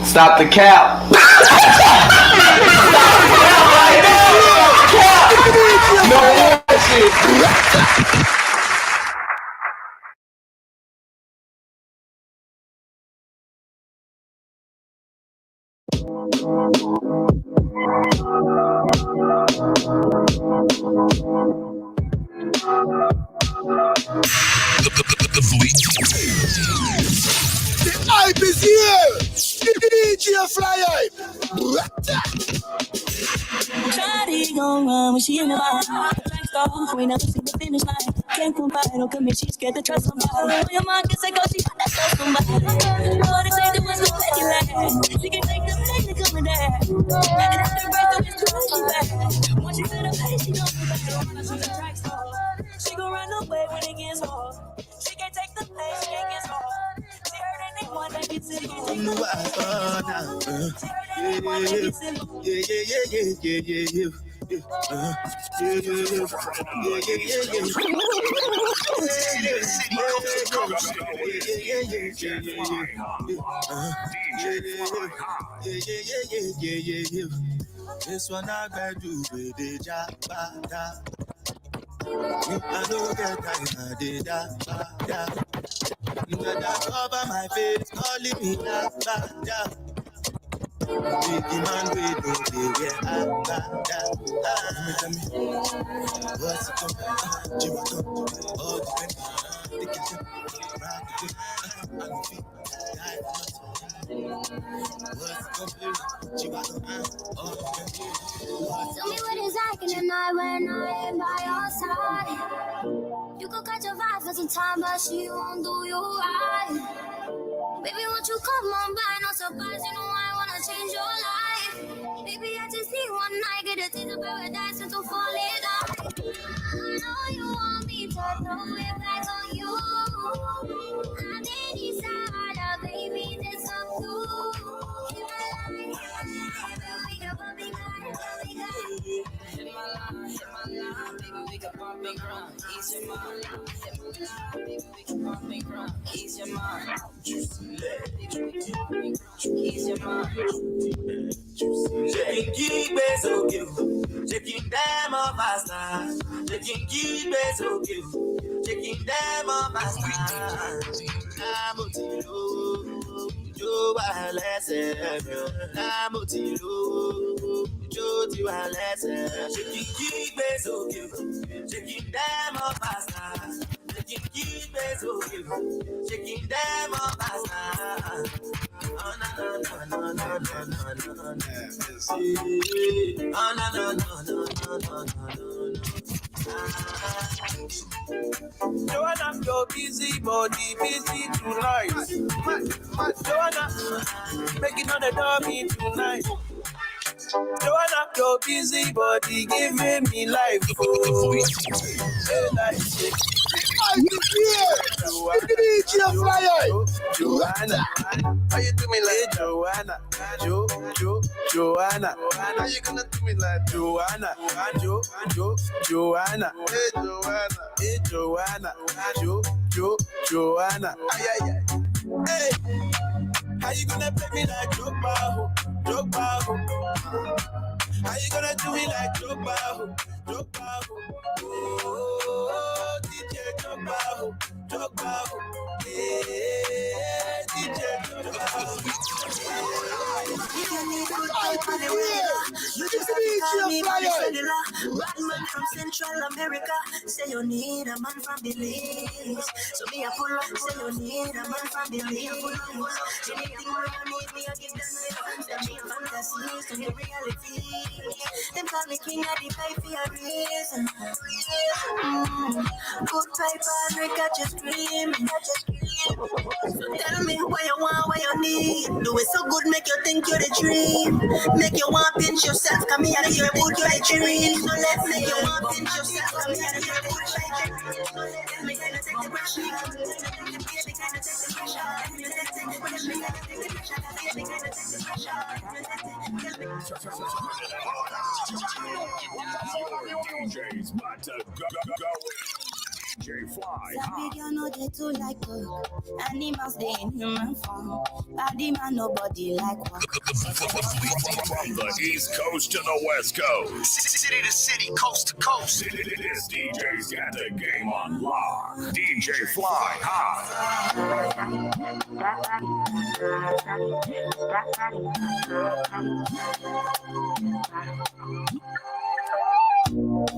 Stop the cap. No bullshit. The hype is here. The DJ fly hype. Shawty gon' run when she in the bar. Track star, we never see the finish line. Can't confide, don't commit, she's scared to trust somebody. When your mom can say go, she got that trust somebody. All they say that was gonna make you laugh. She can take the pain to come with that. And if the break up is too much, she bad. Once she feel the pain, she gon' be back. She's a track star. She gon' run away when it gets hard. She can't take the pain, she can't get hard. She heard anyone that gets in hard. She heard anyone that gets in hard. Yeah. This one I gotta do with the job. I don't get time, I did that. You gotta cover my face, calling me that. Big man, we don't be where I got that. Tell me, what's it come? Jiwato, all the time. They can jump, rock the thing, and the feet, die for nothing. What's it come? Jiwato, all the time. Tell me what it's like in the night when I am by your side. You could catch a vibe for some time, but she won't do you right. Baby, won't you come on by? No surprise, you know I wanna change your life. Baby, I just need one night, get a taste of paradise and to fall in love. I know you want me to throw it back on you. I did decide, baby, this up too. We got bumping hard, hit my line, baby, we can bump and grind. Ease your mind, baby, we can bump and grind. Ease your mind, ease your mind. Shaking bass, so cute. Shaking them up faster. Shaking keep bass, so cute. Shaking them up faster. Jo wa lẹ́sẹ̀ mi o, láàmú ti lò jó ti wà lẹ́sẹ̀. Ṣé kí n kí gbé sókè o? Ṣé kí n dẹ́ mọ́ pàṣà? Ṣé kí n kí gbé sókè o? Ṣé kí n dẹ́ mọ́ pàṣà? Oh na na na na na na na na na. Oh na na na na na na na na. Joanna, your busy body, busy tonight. Joanna, making on the dummy tonight. Joanna, your busy body, giving me life. Oh, hey, life. Joanna, how you do me like Joanna? Joanna, how you gonna do me like Joanna? Joanna, hey Joanna, Joanna, ay. Hey, how you gonna play me like Drogba? How you gonna do me like Drogba? Oh, DJ Drogba, hey, DJ Drogba. You just have to call me by the cellular. Batman from Central America. Say you need a man from Belize. So me a pull up. Say you need a man from Belize. Anything where you need me, I give them love. Send me a fantasy to the reality. Them call me king of the pipe for a reason. Good pipe, I got you screaming. So tell me what you want, what you need. Do it so good, make you think you're the dream. Make you want pinch yourself, come here and you're good, you're the dream. So let's make you want pinch yourself, come here and you're good, you're the dream. So let me kind of take the pressure. Let me kind of take the pressure. Let me kind of take the pressure. Let me kind of take the pressure. DJ's about to go in. DJ Fly. That big you know they too like dog. Animals they in human form. Body man nobody like one. From the East Coast to the West Coast, city to city, coast to coast, this DJ's got the game on lock. DJ Fly High.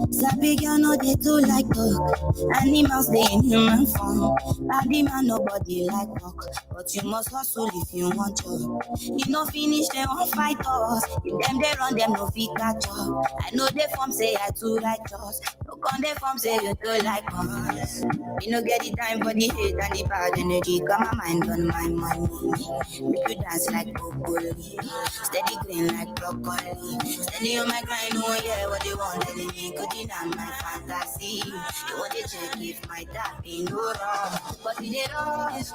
Sabi girl no they too like dog. Animals they in human form. Body man nobody like dog. But you must hustle if you want job. If no finish they won't fight us. If them they run them no fit catch up. I know they form say I too like us. No con they form say you too like us. You no get the time for the hate and the bad energy. Got my mind on my money. Make you dance like broccoli. Steady green like broccoli. Steady on my grind, oh yeah, what they want. Could deny my fantasy. You want to check if my dad be no wrong. But he did rush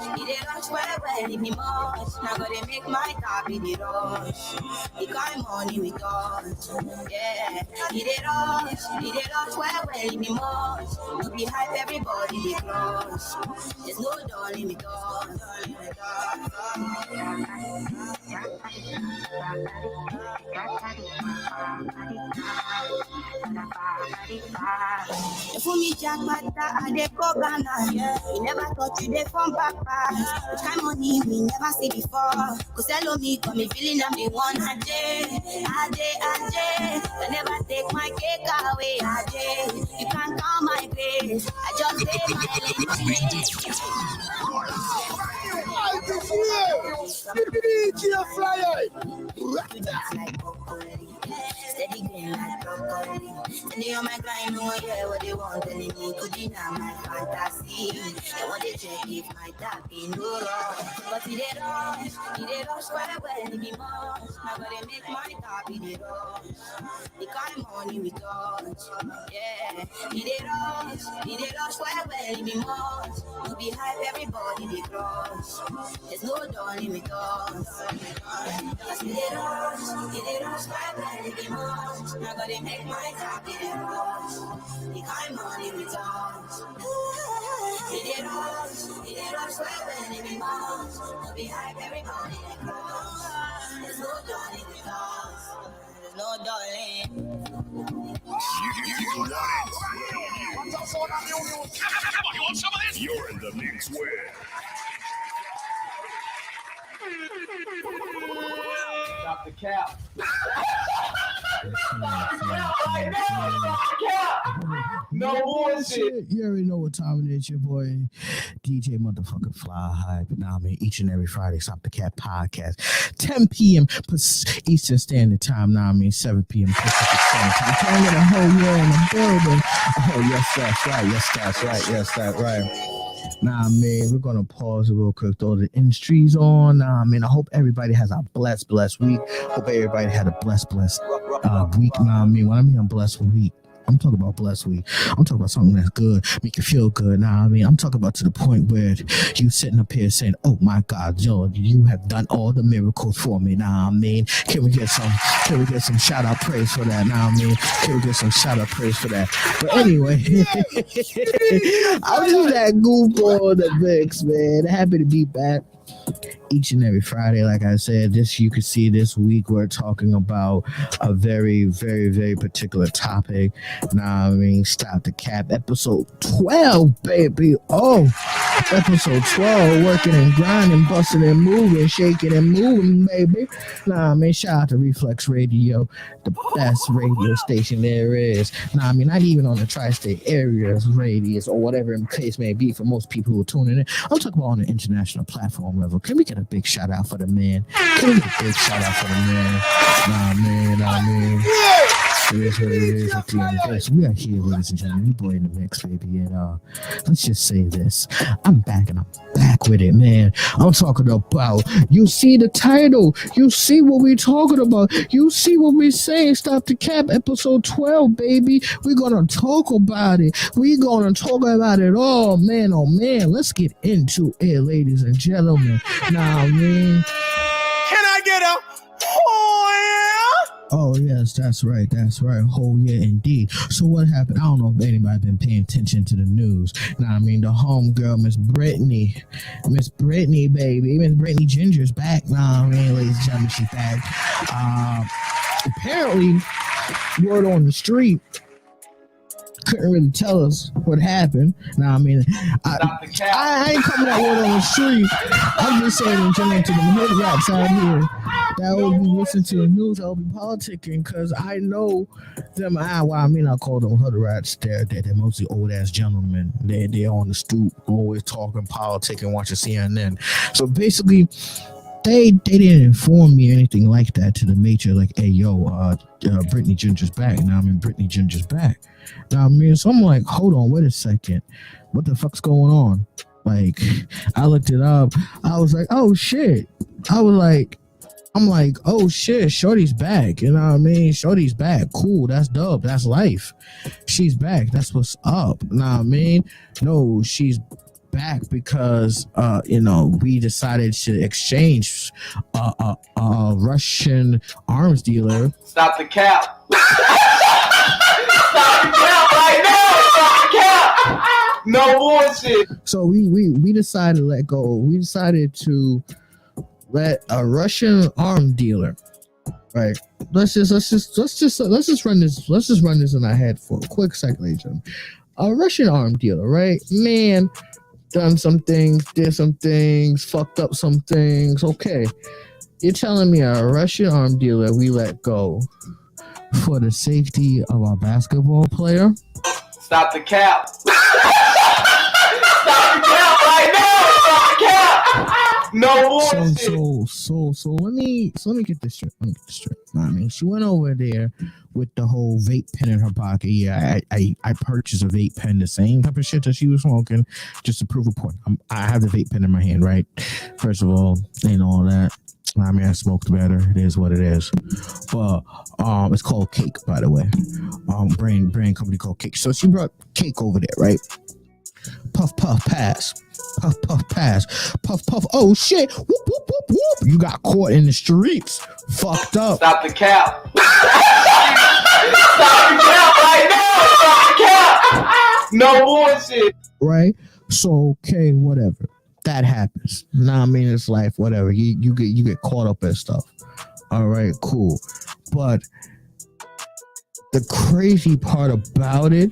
well, if he much. Now gotta make my dad be the rush. He got money with us. Yeah, he did rush well, if he much. No be hype, everybody they crush. There's no darling with us. If me Jack Bata and they go Ghana, we never thought you they from Papa. Which kind of money we never see before. Cause hello me, come me feeling I'm the one. Ajay. I never take my cake away. Ajay, you can't count my grace. I just pay my Steady green like broccoli. Steady on my grind, oh yeah, what they want telling me could deny my fantasy. They want to check if my dad be no wrong. But he did rush quite well, he be much. Now gotta make my dad be the rush. The kind of money we touch. Yeah, he did rush quite well, he be much. No be hype, everybody they crush. There's no darling with us. Cause he did rush quite well, he be much. Now gotta make my dad be the rush. The kind of money we touch. He did rush quite well, he be much. No be hype, everybody they crush. There's no darling with us. There's no darling. You want some of this? You're in the mix with StopTheCap. No bullshit. You already know what time it is. Your boy DJ motherfucking Fly High. But now I mean each and every Friday, StopTheCap Podcast, 10 p.m. Eastern Standard Time. Now I mean 7 p.m. Pacific Standard Time. Trying to get a whole year in the building. Oh yes, that's right. Yes, that's right. Nah, man, we're gonna pause real quick. Throw the industries on. Nah, man, I hope everybody has a blessed week. Hope everybody had a blessed week. Nah, I mean, when I mean a blessed week, I'm talking about blessed week. I'm talking about something that's good, make you feel good. Nah, I mean, I'm talking about to the point where you sitting up here saying, "Oh my God, Joe, you have done all the miracles for me." Nah, I mean, can we get some shout out praise for that? Nah, I mean, can we get some shout out praise for that? But anyway, I'm just that goofball in the mix, man. Happy to be back each and every Friday. Like I said, you can see this week we're talking about a very, very, very particular topic. Now, I mean, Stop the Cap, episode 12, baby. Oh, episode 12, working and grinding, busting and moving, shaking and moving, baby. Nah, I mean, shout out to Reflex Radio, the best radio station there is. Nah, I mean, not even on the tri-state areas radius or whatever the case may be for most people who are tuning in. I'm talking about on the international platform level. Can we get a big shout out for the man? Can we get a big shout out for the man? Nah, man. It is what it is at the end of this. We are here, ladies and gentlemen. You boy in the mix, baby. And let's just say this. I'm back and I'm back with it, man. I'm talking about, you see the title. You see what we're talking about. You see what we're saying. Stop the Cap, episode 12, baby. We're going to talk about it. We're going to talk about it all, man. Oh, man. Let's get into it, ladies and gentlemen. Nah, man. Can I get a oh yeah? Oh yes, that's right. That's right. Oh yeah, indeed. So what happened? I don't know if anybody been paying attention to the news. Now I mean the homegirl, Miss Brittany, baby, Miss Brittany Ginger's back. Nah, I mean, ladies and gentlemen, she's back. Apparently, word on the street couldn't really tell us what happened. Now I mean, I ain't coming out word on the street. I'm just saying in general to the hood rats out here that will be listening to the news, that will be politicking, because I know them. I call them hood rats. They're mostly old ass gentlemen. They're on the stoop, always talking politics and watching CNN. So basically, they didn't inform me or anything like that to the nature like, hey yo, Brittany Ginger's back. Now I mean, Brittany Ginger's back. Now I mean, so I'm like, hold on, wait a second, what the fuck's going on? Like, I looked it up. I was like, oh shit. I'm like, oh shit, Shorty's back. You know what I mean? Shorty's back. Cool, that's dope. That's life. She's back. That's what's up. You know what I mean? No, she's back because we decided to exchange a Russian arms dealer. Stop the cap. Stop the cap right now. Stop the cap. No bullshit. So we decided to let go. We decided to let a Russian arm dealer, right? Let's just run this in our head for a quick second, ladies and gentlemen. A Russian arm dealer, right? Man, done some things, did some things, fucked up some things. Okay, you're telling me a Russian arm dealer we let go for the safety of our basketball player? Stop the cap. Stop the cap right now. Stop the cap. No bullshit. So let me get this straight. I mean, she went over there with the whole vape pen in her pocket. Yeah, I purchased a vape pen, the same type of shit that she was smoking, just to prove a point. I have the vape pen in my hand, right? First of all, ain't all that. I mean, I smoked better. It is what it is. But it's called Cake, by the way. Brand company called Cake. So she brought Cake over there, right? Puff, puff, pass. Puff, puff, pass. Puff, puff. Oh shit! Whoop, whoop, whoop, whoop! You got caught in the streets. Fucked up. Stop the cap. Stop the cap right now. Stop the cap. No bullshit. Right. So okay, whatever. That happens. Nah, I mean, it's life. Whatever. You get caught up in stuff. All right, cool. But the crazy part about it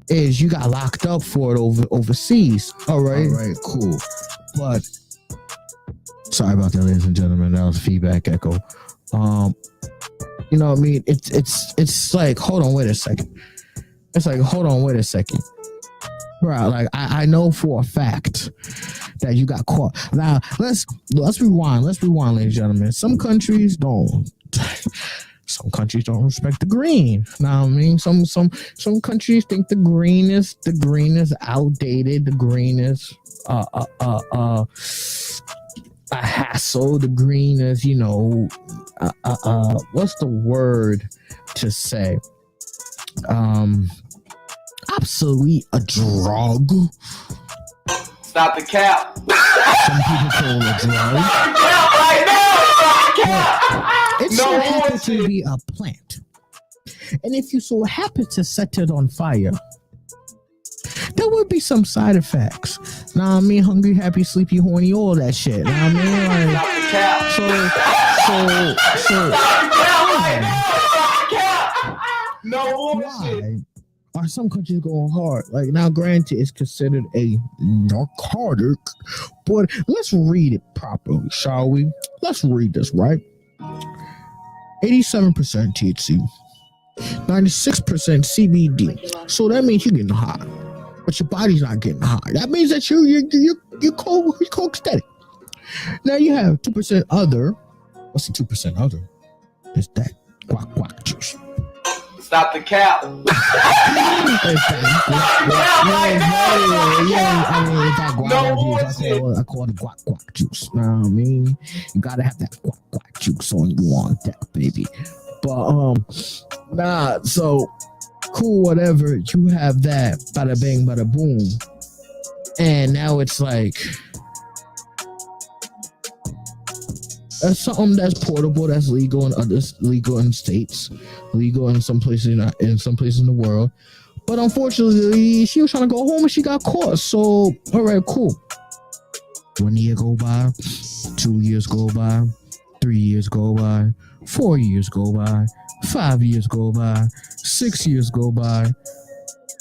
is you got locked up for it overseas. All right, cool. But sorry about that, ladies and gentlemen. That was feedback echo. You know what I mean? It's like, hold on, wait a second. It's like, hold on, wait a second. Right, like I know for a fact that you got caught. Now let's rewind, ladies and gentlemen. Some countries don't respect the green. Now I mean, some countries think the green is outdated. The green is a hassle. The green is, what's the word to say? Obsolete, a drug. Stop the cap. Some people call it a drug. Stop the cap right now. Stop the cap. It so happens to be a plant. And if you so happen to set it on fire, there would be some side effects. Now I mean, hungry, happy, sleepy, horny, all that shit. Now I mean, like, Stop the cap. so Stop the cap right now. Stop the cap. No bullshit. why are some countries going hard? Like, now granted, it's considered a narcotic, but let's read it properly, shall we? Let's read this, right? 87% THC, 96% CBD. So that means you're getting high, but your body's not getting high. That means that you're coke steady. Now you have 2% other. What's the 2% other? It's that guac juice. Stop the cap. I call it guac juice. Know what I mean? You gotta have that guac juice on you on deck, baby. But so cool, whatever. You have that, bada bang, bada boom, and now it's like, That's something that's portable, that's legal in others, legal in states, legal in some places in the world. But unfortunately, she was trying to go home and she got caught. So, all right, cool. 1 year go by, 2 years go by, 3 years go by, 4 years go by, 5 years go by, 6 years go by.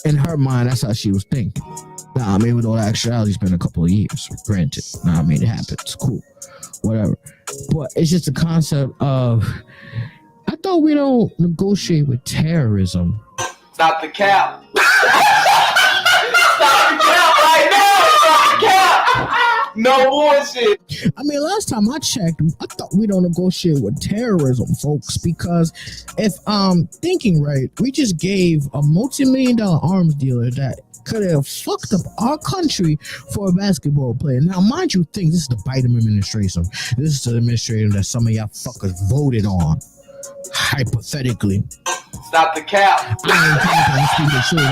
In her mind, that's how she was thinking. Nah, I mean, with all the actuality, it's been a couple of years. Granted, nah, I mean, it happens. Cool, whatever. But it's just a concept of, I thought we don't negotiate with terrorism. Stop the cap. Stop the cap right now. Stop the cap. No bullshit. I mean, last time I checked, I thought we don't negotiate with terrorism, folks, because if I'm thinking right, we just gave a multi-million-dollar arms dealer that could have fucked up our country for a basketball player. Now, mind you, think this is the Biden administration. This is the administration that some of y'all fuckers voted on, hypothetically. Stop the cap. I'm speaking the truth.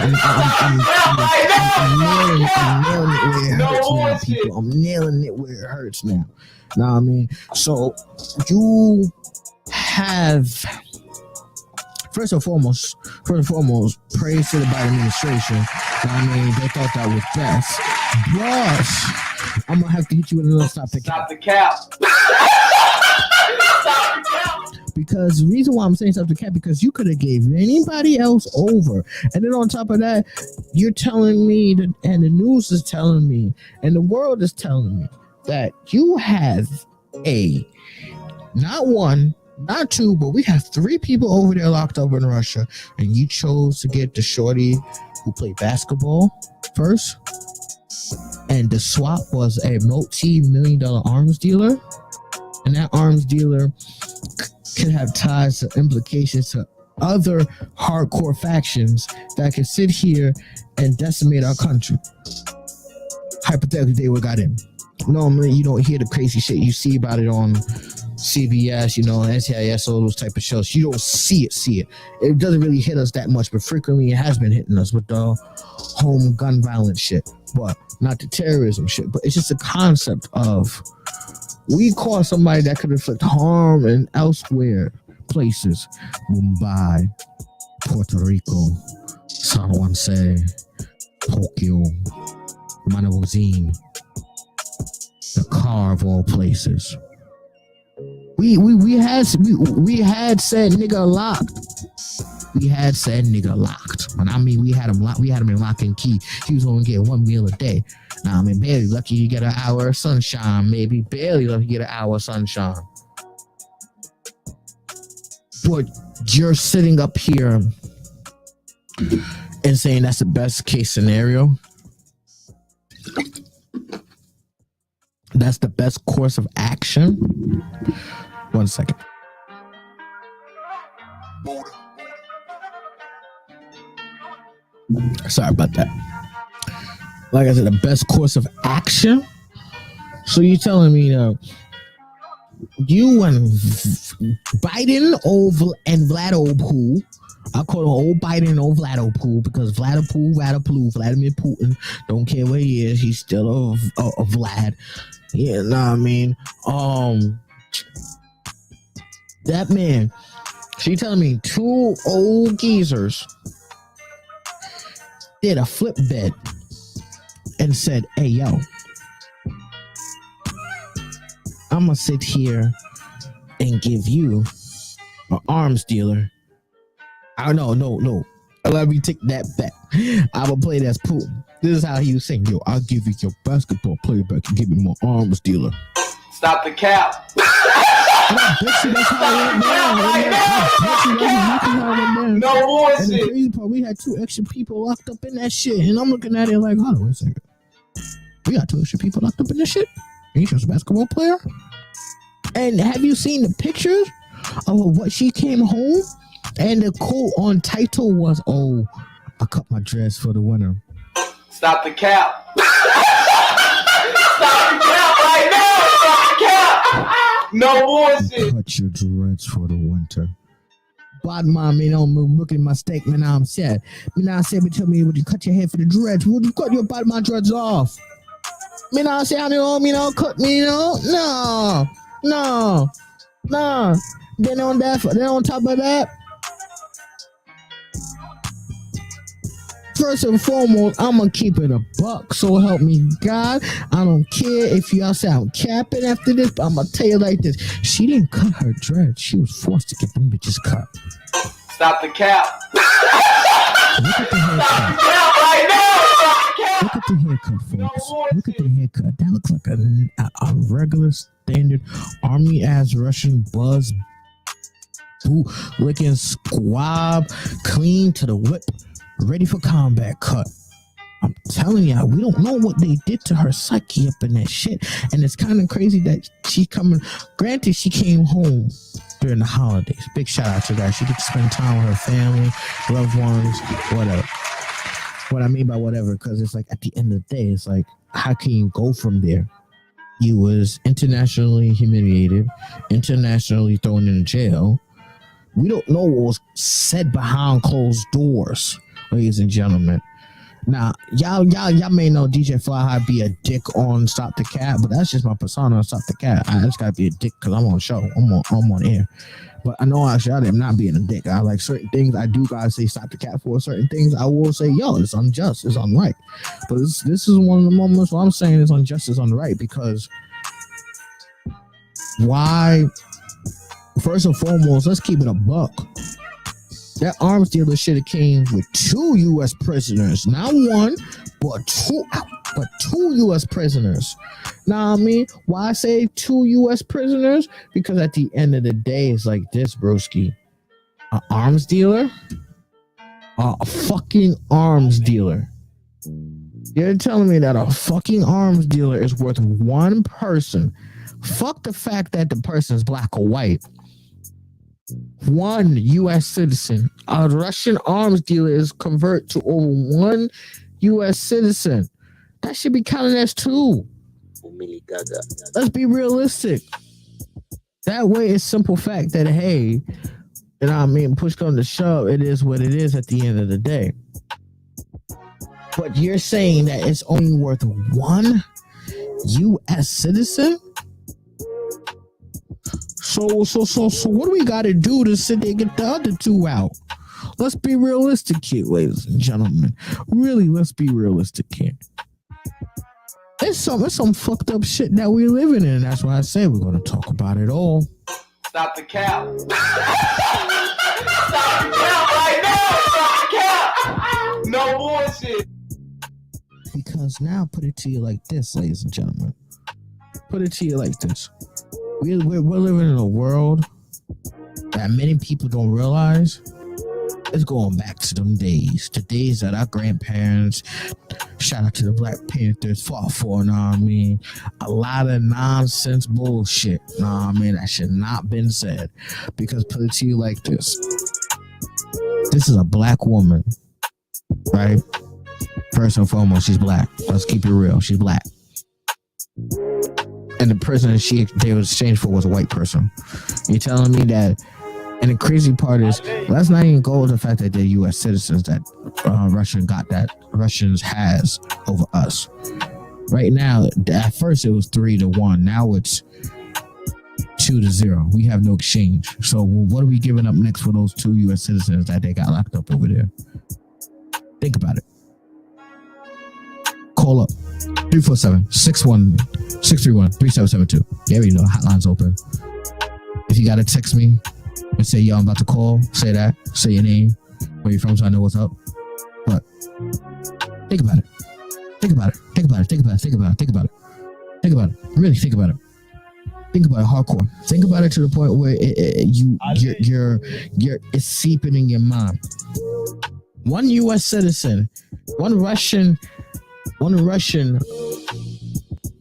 I'm nailing it where it hurts now. Know what I mean? So you have first and foremost, praise to the Biden administration. I mean, they thought that was best. But I'm gonna have to hit you with another stop the cap. Stop the cap. Stop the cap. Because the reason why I'm saying stop the cap, because you could have gave anybody else over. And then on top of that, you're telling me that, and the news is telling me, and the world is telling me that you have not one, not two, but we have 3 people over there locked up in Russia, and you chose to get the shorty who played basketball first, and the swap was a multi-million-dollar arms dealer, and that arms dealer could have ties to implications to other hardcore factions that could sit here and decimate our country. Hypothetically, they would have got in. Normally, you don't hear the crazy shit you see about it on CBS, NCIS, all those type of shows. You don't see it. It doesn't really hit us that much, but frequently it has been hitting us with the home gun violence shit, but not the terrorism shit. But it's just a concept of, we caught somebody that could inflict harm in elsewhere places. Mumbai, Puerto Rico, San Jose, Tokyo, Manawazine, the car of all places. We had said nigga locked. When I mean we had him locked, we had him in lock and key. He was only getting 1 meal a day. Now, I mean, barely lucky you get an hour of sunshine, maybe. Barely lucky you get an hour of sunshine. But you're sitting up here and saying that's the best case scenario. That's the best course of action. 1 second. Sorry about that. Like I said, the best course of action. So you're telling me, you and Biden and Vladopoo, I call him old Biden and old Vladopoo, because Vladimir Putin, don't care where he is, he's still a Vlad. Yeah, know what I mean? That man, she telling me 2 old geezers did a flip bed and said, hey, yo, I'm gonna sit here and give you an arms dealer. No. Let me take that back. I'm gonna play it as Putin. This is how he was saying, yo, I'll give you your basketball player back and give me my arms dealer. Stop the cap. I bet you that's how it went down. No bullshit. And the crazy part, we had 2 extra people locked up in that shit. And I'm looking at it like, hold on a second. We got 2 extra people locked up in this shit? Ain't she a basketball player? And have you seen the pictures of what she came home? And the quote on title was, oh, I cut my dress for the winter. Stop the cap. Stop the cap right now. Stop the cap. No bullshit. Cut your dreads for the winter. Bad man, look at my statement. I'm sad. I said, tell me, would you cut your hair for the dreads? Would you cut your bad man dreads off? I say, cut me, no. No. Then on top of that, first and foremost, I'm gonna keep it a buck. So help me God. I don't care if y'all say I'm capping after this, but I'm gonna tell you like this: she didn't cut her dreads. She was forced to get them bitches cut. Stop the cap. Look at the haircut. Right now. Look at the haircut, folks. Look at the haircut. That looks like a regular standard army ass Russian buzz boot looking squab, clean to the whip, ready for combat cut. I'm telling y'all, we don't know what they did to her psyche up in that shit. And it's kind of crazy that she coming. Granted, she came home during the holidays. Big shout out to that. She get to spend time with her family, loved ones, whatever. What I mean by whatever, because it's like at the end of the day, it's like, how can you go from there? You was internationally humiliated, internationally thrown in jail. We don't know what was said behind closed doors, ladies and gentlemen. Now, y'all may know DJ Fly High be a dick on Stop the Cap, but that's just my persona on Stop the Cap. I just gotta be a dick because I'm on show. I'm on air. But I know actually I'm not being a dick. I like certain things. I do gotta say Stop the Cap for certain things. I will say, yo, it's unjust, it's unright. But this is one of the moments where I'm saying it's unjust, it's unright, because why? First and foremost, let's keep it a buck. That arms dealer should have came with 2 U.S. prisoners, not one, but two U.S. prisoners. Now, I mean, why I say 2 U.S. prisoners? Because at the end of the day, it's like this, broski. An arms dealer, a fucking arms dealer. You're telling me that a fucking arms dealer is worth one person? Fuck the fact that the person is black or white. One U.S. citizen. A Russian arms dealer is convert to over 1 U.S. citizen. That should be counted as 2. Let's be realistic. That way, it's simple fact that, hey, you know what I mean, push come to shove, it is what it is at the end of the day. But you're saying that it's only worth 1 U.S. citizen? So what do we got to do to sit there and get the other 2 out? Let's be realistic here, ladies and gentlemen. Really, let's be realistic here. It's some fucked up shit that we're living in. That's why I say we're going to talk about it all. Stop the cap. Stop the cap right now. Stop the cap. No bullshit. Because now, put it to you like this, ladies and gentlemen. Put it to you like this. We're living in a world that many people don't realize is going back to them days. The days that our grandparents, shout out to the Black Panthers, fought for, know what I mean? A lot of nonsense bullshit, know what I mean? That should not been said. Because put it to you like this. This is a black woman, right? First and foremost, she's black. Let's keep it real. She's black. And the person they was exchanged for was a white person. You're telling me that? And the crazy part is, let's not even go with the fact that they're U.S. citizens that Russians has over us. Right now, at first it was 3-1. Now it's 2-0. We have no exchange. So what are we giving up next for those 2 U.S. citizens that they got locked up over there? Think about it. Call up 347-631-3772. Yeah, you know, hotline's open. If you gotta text me and say, yo, I'm about to call, say that, say your name, where you're from, so I know what's up. But think about it. Think about it. Think about it. Think about it. Think about it. Think about it. Think about it. Really think about it. Think about it hardcore. Think about it to the point where it's seeping in your mind. 1 U.S. citizen, one Russian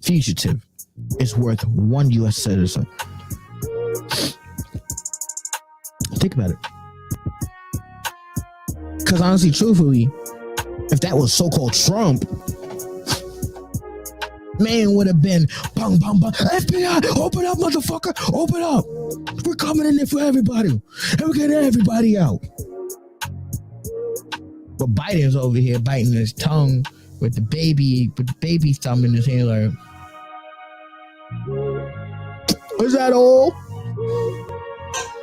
fugitive is worth 1 U.S. citizen. Think about it. Because honestly, truthfully, if that was so-called Trump, man would have been bang, bang, bang. FBI, open up, motherfucker, open up. We're coming in there for everybody, and we're getting everybody out. But Biden's over here biting his tongue with the baby thumb in his hand, like, Is that all?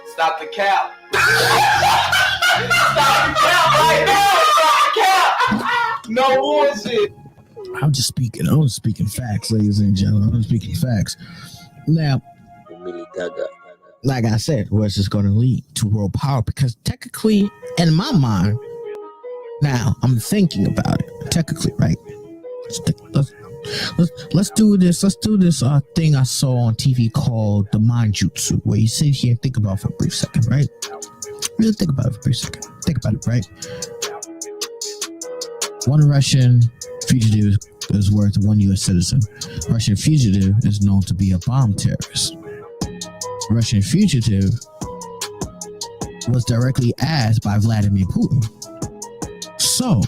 Stop the cap. Stop the cap right now. Stop the cap. No bullshit. I'm just speaking facts, ladies and gentlemen. I'm speaking facts. Now, like I said, where's this going to lead? To world power? Because technically, in my mind, now I'm thinking about it. Technically, right? Let's do this. Let's do this thing I saw on TV called the mind jutsu, where you sit here and think about it for a brief second, right? Really think about it for a brief second. Think about it, right? One Russian fugitive is worth one U.S. citizen. Russian fugitive is known to be a bomb terrorist. Russian fugitive was directly asked by Vladimir Putin. So,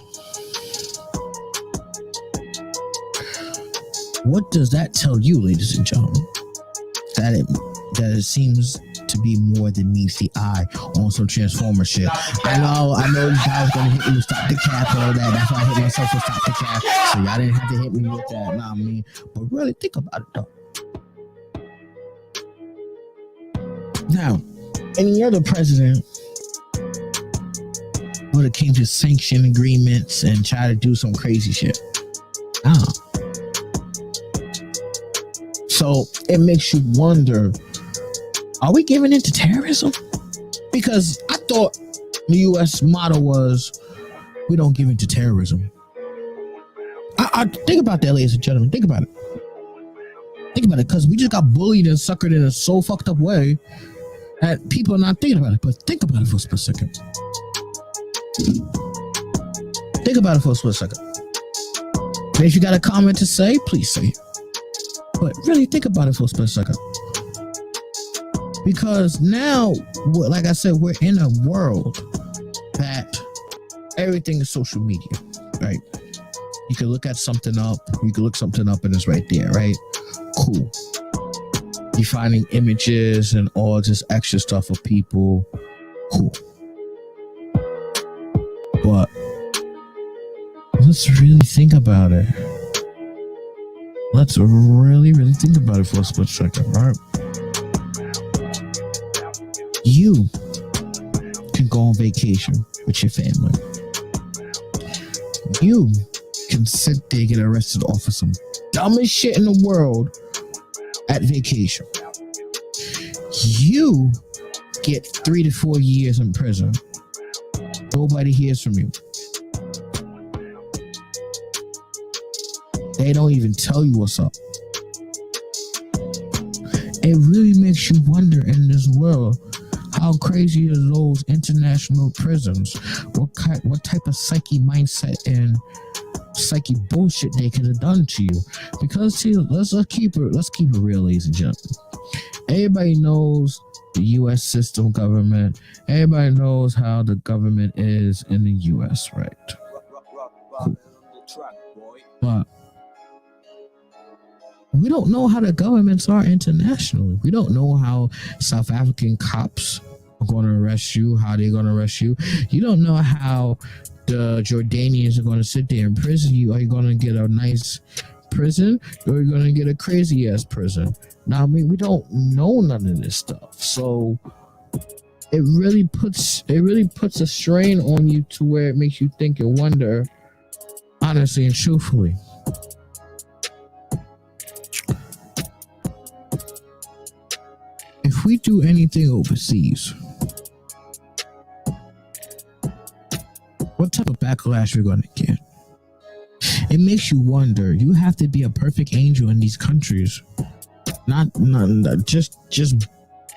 what does that tell you, ladies and gentlemen? That it seems to be more than meets the eye on some Transformer shit. I know you guys gonna hit me with Stop the Cap and all that. That's why I hit myself with Stop the Cap. So y'all didn't have to hit me with that. Nah, I mean, but really think about it though. Now, any other president would have came to sanction agreements and try to do some crazy shit. So it makes you wonder, are we giving in to terrorism? Because I thought the U.S. motto was, we don't give in to terrorism. I think about that, ladies and gentlemen. Think about it. Think about it, because we just got bullied and suckered in a so fucked up way that people are not thinking about it. But think about it for a split second. Think about it for a split second. And if you got a comment to say, please say it. But really think about it for a split second. Because now, like I said, we're in a world that everything is social media, right? You can look at something up, you can look something up and it's right there, right? Cool. You're finding images and all this extra stuff of people. Cool. But let's really think about it. Let's really think about it for a split second, right? You can go on vacation with your family. You can sit there and get arrested off of some dumbest shit in the world at vacation. You get 3 to 4 years in prison. Nobody hears from you. They don't even tell you what's up. It really makes you wonder in this world, how crazy are those international prisons? What type of psyche mindset and psyche bullshit they could have done to you? Because see, let's keep it real, ladies and gentlemen. Everybody knows the U.S. system government. Everybody knows how the government is in the U.S., right? Cool. But we don't know how the governments are internationally. We don't know how South African cops are going to arrest you, how they're going to arrest you. You don't know how the Jordanians are going to sit there and prison you. Are you going to get a nice prison or are you going to get a crazy ass prison? Now, I mean, we don't know none of this stuff. So it really puts a strain on you to where it makes you think and wonder, honestly and truthfully. If we do anything overseas, what type of backlash we're going to get? It makes you wonder. You have to be a perfect angel in these countries. Not just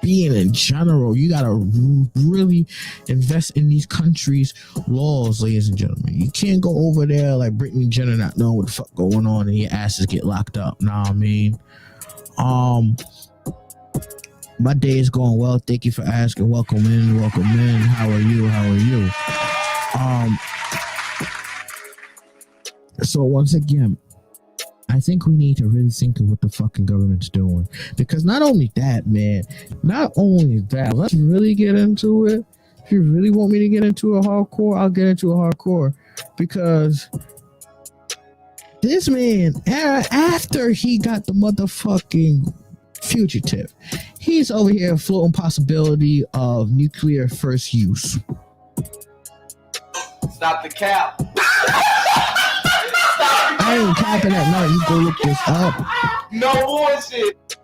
being in general. You got to really invest in these countries' laws, ladies and gentlemen. You can't go over there like Brittany Jenner not knowing what the fuck going on and your asses get locked up. Know what I mean? My day is going well. Thank you for asking. Welcome in. How are you? So once again, I think we need to really think of what the fucking government's doing. Because not only that, let's really get into it. If you really want me to get into a hardcore, I'll get into a hardcore. Because this man, after he got the motherfucking fugitive. He's over here floating possibility of nuclear first use. Stop the cap. I ain't capping that. No, you go look this up. No bullshit.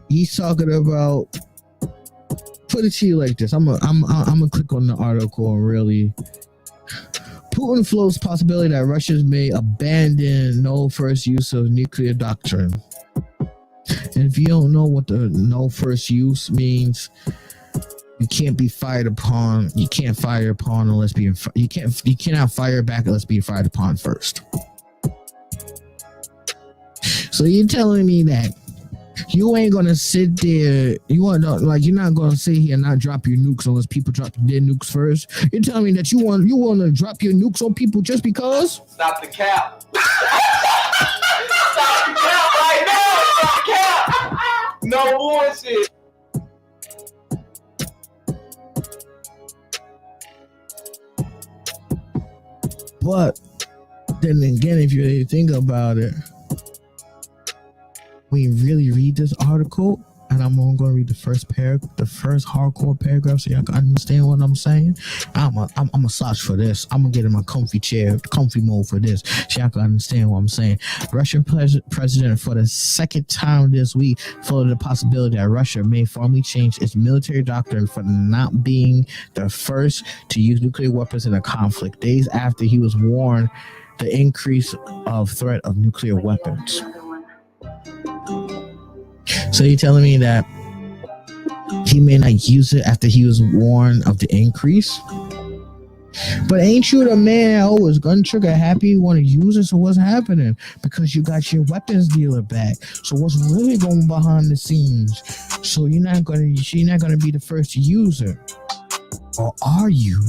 He's talking about. Put it to you like this. I'm gonna click on the article and really. Putin floats possibility that Russia may abandon no first use of nuclear doctrine. And if you don't know what the no first use means, you can't be fired upon. You can't fire upon unless being. You cannot fire back unless being fired upon first. So you're telling me that you ain't gonna sit there, you're not gonna sit here and not drop your nukes unless people drop their nukes first? You're telling me that you want to drop your nukes on people just because? Stop the cap. Stop the cap right now. Stop the cap. No bullshit. But then again, if you really think about it, when you really read this article, and I'm only going to read the first hardcore paragraph so y'all can understand what I'm saying. I'm a slouch for this. I'm going to get in my comfy mode for this so y'all can understand what I'm saying. Russian president for the second time this week floated the possibility that Russia may formally change its military doctrine for not being the first to use nuclear weapons in a conflict, days after he was warned the increase of threat of nuclear weapons. So you're telling me that he may not use it after he was warned of the increase? But ain't you the man that always gun trigger happy you want to use it? So what's happening? Because you got your weapons dealer back. So what's really going behind the scenes? So you're not gonna be the first to use it, or are you?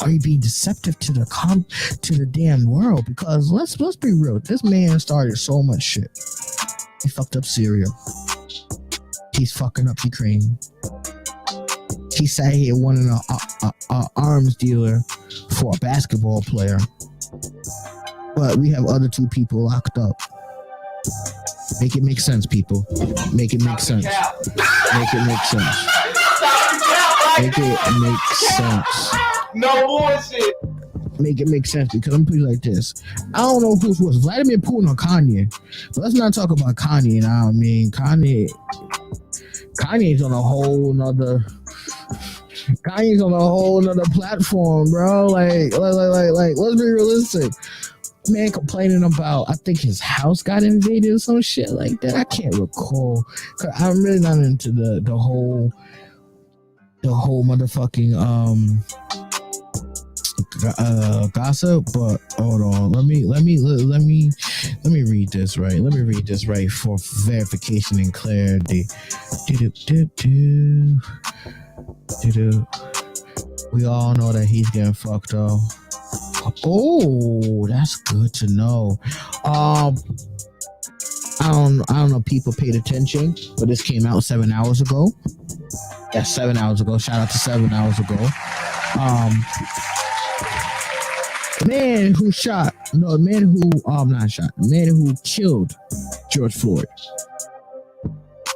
Are you being deceptive to the damn world? Because let's be real. This man started so much shit. He fucked up Syria. He's fucking up Ukraine. He sat here wanting an arms dealer for a basketball player. But we have other two people locked up. Make it make sense, people. Make it make sense. Make it make sense. Make it make sense. No bullshit. Make it make sense, because I'm putting it like this. I don't know who's worse, Vladimir Putin or Kanye. But let's not talk about Kanye now. I mean, Kanye's on a whole nother platform, bro. Like, let's be realistic. Man complaining about, I think his house got invaded or some shit like that. I can't recall. Cause I'm really not into the whole motherfucking gossip, but hold on. Let me read this right. Let me read this right for verification and clarity. We all know that he's getting fucked up. Oh, that's good to know. I don't know if people paid attention, but this came out 7 hours ago. That's 7 hours ago. Shout out to 7 hours ago. Man who killed George Floyd.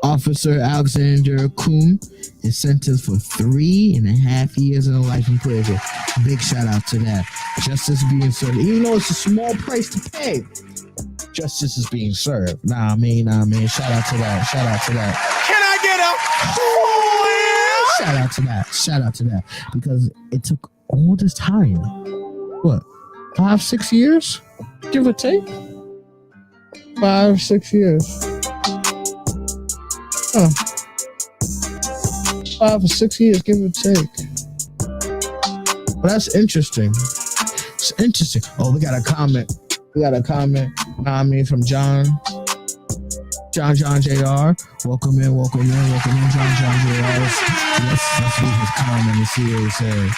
Officer Alexander Kuhn is sentenced for 3.5 years in a life in prison. Big shout out to that. Justice being served. Even though it's a small price to pay, justice is being served. Nah, I mean. Shout out to that. Can I get a Shout out to that. Because it took all this time. What? 5-6 years? Give or take? 5-6 years. 5 or 6 years, give or take. But that's interesting. It's interesting. Oh, we got a comment. From John JR. Welcome in, John JR. Let's read his comment and see what he says.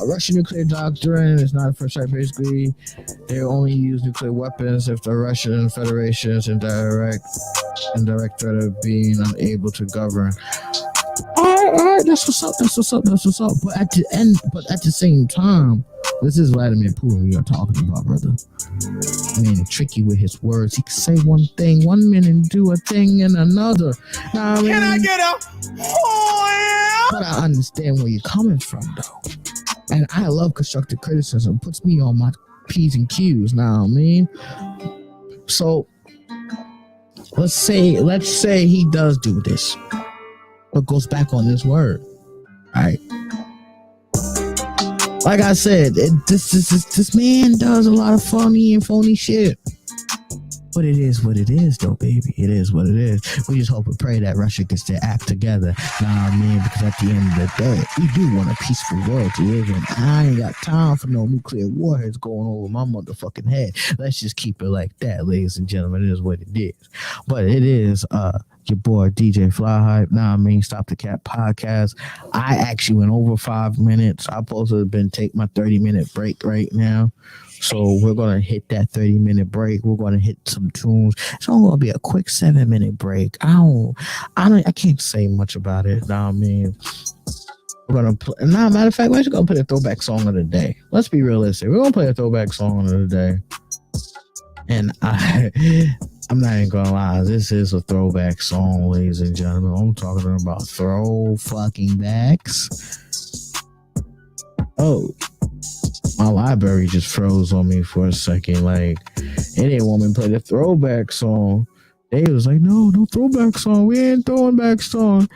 Russian nuclear doctrine is not a first strike. Basically, they only use nuclear weapons if the Russian Federation is in direct threat of being unable to govern. All right, that's what's up. But at the same time, this is Vladimir Putin we are talking about, brother. Man, tricky with his words. He can say one thing 1 minute and do a thing in another. Nah, Can I get a but I understand where you're coming from, though. And I love constructive criticism. Puts me on my P's and Q's. Now, I mean, so let's say he does do this, but goes back on his word, right? Like I said, this man does a lot of funny and phony shit. But it is what it is, though, baby. It is what it is. We just hope and pray that Russia gets their act together. Know what I mean? Because at the end of the day, we do want a peaceful world to live in. I ain't got time for no nuclear warheads going over my motherfucking head. Let's just keep it like that, ladies and gentlemen. It is what it is. But it is your boy DJ Fly Hype. Now I mean, Stop the Cap Podcast. I actually went over 5 minutes. I'm supposed to have been take my 30-minute break right now. So we're gonna hit that 30-minute break. We're gonna hit some tunes. It's only gonna be a quick 7-minute break. I can't say much about it. Now I mean, we're gonna play. Now, matter of fact, we're just gonna play a throwback song of the day. Let's be realistic. We're gonna play a throwback song of the day. And I'm not even gonna lie, this is a throwback song, ladies and gentlemen. I'm talking about throw fucking backs. Oh. My library just froze on me for a second. Like, it didn't want me to play the throwback song. They was like, no throwback song. We ain't throwing back song.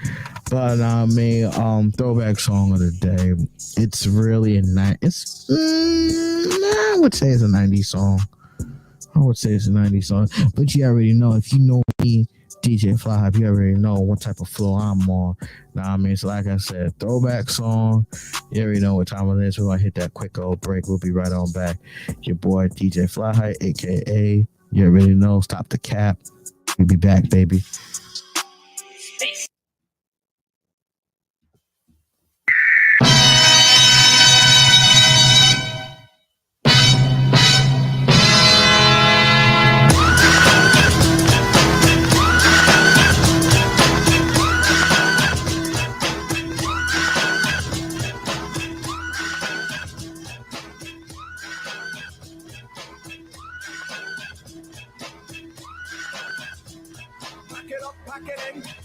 But I mean, throwback song of the day. It's really a nice. I would say it's a 90s song. But you already know, if you know me, DJ Fly Hype, you already know what type of flow I'm on. Now I mean, so like I said, throwback song. You already know what time it is. We're gonna hit that quick old break. We'll be right on back. Your boy DJ Fly Hype, aka you already know, Stop the Cap. We'll be back, baby.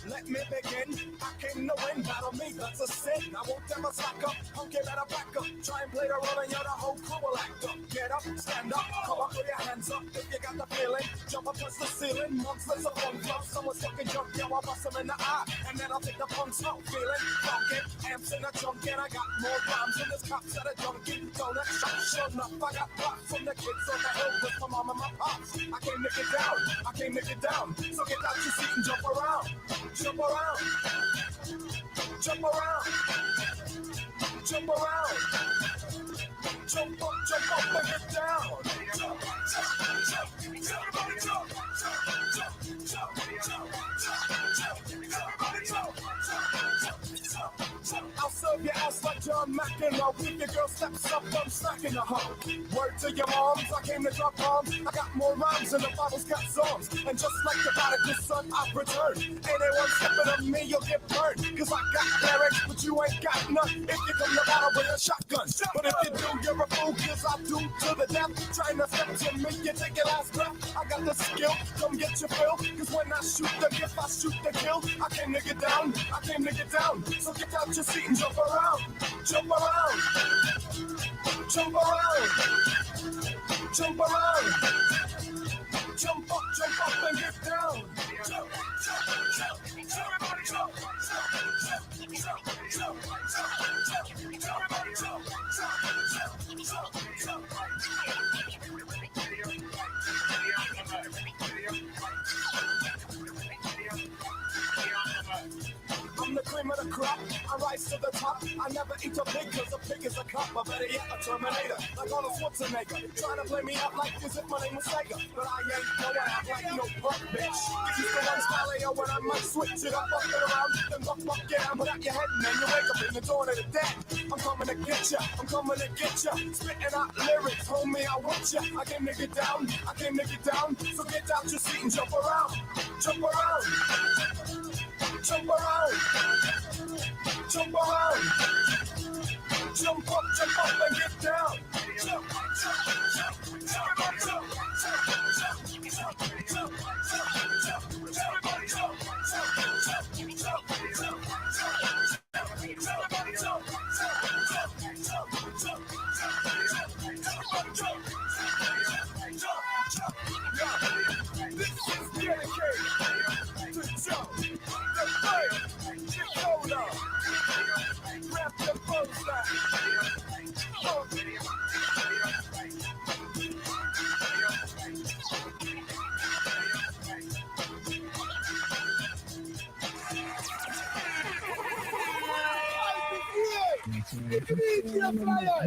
Let me begin. I came to win, battle me, that's a sin. I won't ever slack up, punk, you better back up. Try and play the role and you're the whole crew will act up. Get up, stand up, come up with your hands up. If you got the feeling, jump up touch the ceiling. Monsters of fun club, someone's fucking jump, yo, I'll bust them in the eye. And then I'll take the punk smoke, feeling funky. Amps in a trunk and I got more rhymes than this cops at a junkie. Donut shop, sure enough, I got props from the kids on the hill with my mom and my pops. I came to get down, so get out your seat and jump around. Jump around, jump around, jump around, jump up and get down. Everybody jump, I'll serve your ass like John McEnroe. If your girl steps up, I'm smacking the hoe. Word to your moms, I came to drop bombs. I got more rhymes than the Bible's got songs. And just like the prodigal son, I've returned. Anyone stepping on me, you'll get burned. Cause I got lyrics, but you ain't got none. If you come to battle with a shotgun. But if you do, you're a fool, cause I do to the death. Trying to step to me, you take your last breath. I got the skill, come get your fill. Cause when I shoot the gift, I shoot the kill. I came to get down, So get out your seat and jump around, jump around, jump around, jump around, jump up and get down. Everybody jump, I'm the cream of the crop, I rise to the top. I never eat a pig cause a pig is a cop. Or better yet, a Terminator, like Arnold Schwarzenegger. Trying to play me out like as if my name was Sega. But I ain't going out like no punk bitch. Keep the one style when I might switch it up and around. Then buck, get out, put out your head and then you wake up in the dawn of the dead. I'm coming to get ya, spitting out lyrics, homie, I want ya. I came to get down, so get out your seat and jump around, jump around, jump around, jump around, jump up and get down. Everybody jump.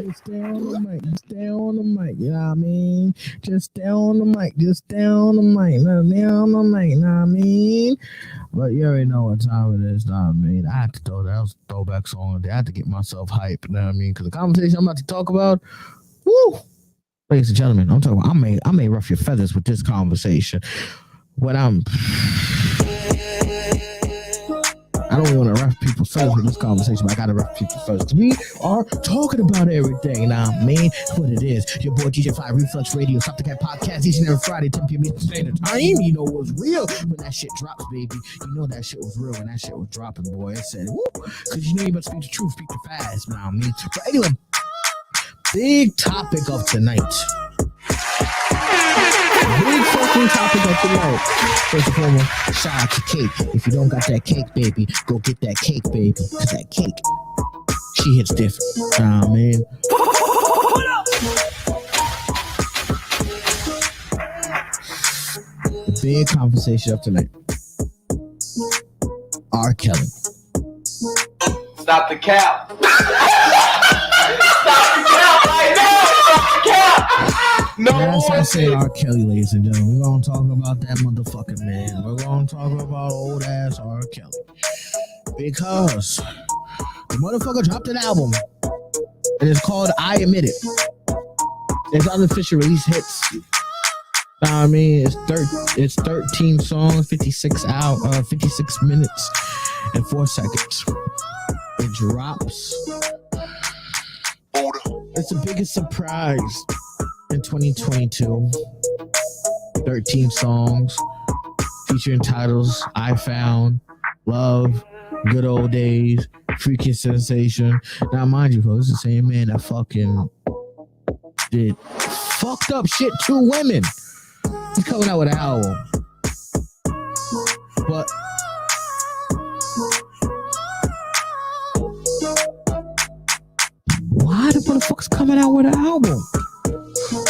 Just stay on the mic. Just stay on the mic. You know what I mean? Just stay on the mic. Just stay on the mic. Stay on the mic. You know what I mean? But you already know what time it is. You know what I mean? I had to throw that was a throwback song. I had to get myself hyped. You know what I mean? Because the conversation I'm about to talk about, woo! Ladies and gentlemen, I'm talking about I may ruff your feathers with this conversation. I don't want to ruff people's feathers with this conversation, but I got to ruff people's feathers. We are talking about everything now, man. What it is. Your boy DJ Fly, Reflex Radio, StopTheCap Podcast, each and every Friday, 10 p.m. Eastern Standard Time. You know what's real when that shit drops, baby. You know that shit was real when that shit was dropping, boy. It said, woo, because you know you better speak the truth, speak the fast, now, man. But anyway, big topic of tonight. Big fucking topic of tonight. First and foremost, shout out to Cake. If you don't got that cake, baby, go get that cake, baby. Cause that cake, she hits different. Man. Big conversation of tonight. R. Kelly. Stop the cap. Stop the cap right now. Stop the cap. No Yes, more I say shit. R. Kelly, ladies and gentlemen. We're gonna talk about that motherfucking man. We're gonna talk about old ass R. Kelly. Because the motherfucker dropped an album. And it's called I Admit It. It's unofficial release hits. I mean, it's 13 songs, 56 minutes and 4 seconds. It drops. It's the biggest surprise in 2022. 13 songs featuring titles I Found, Love, Good Old Days, Freaking Sensation. Now, mind you, folks, it's the same man that fucking did fucked up shit to women. He's coming out with an album. But why the motherfucker's coming out with an album?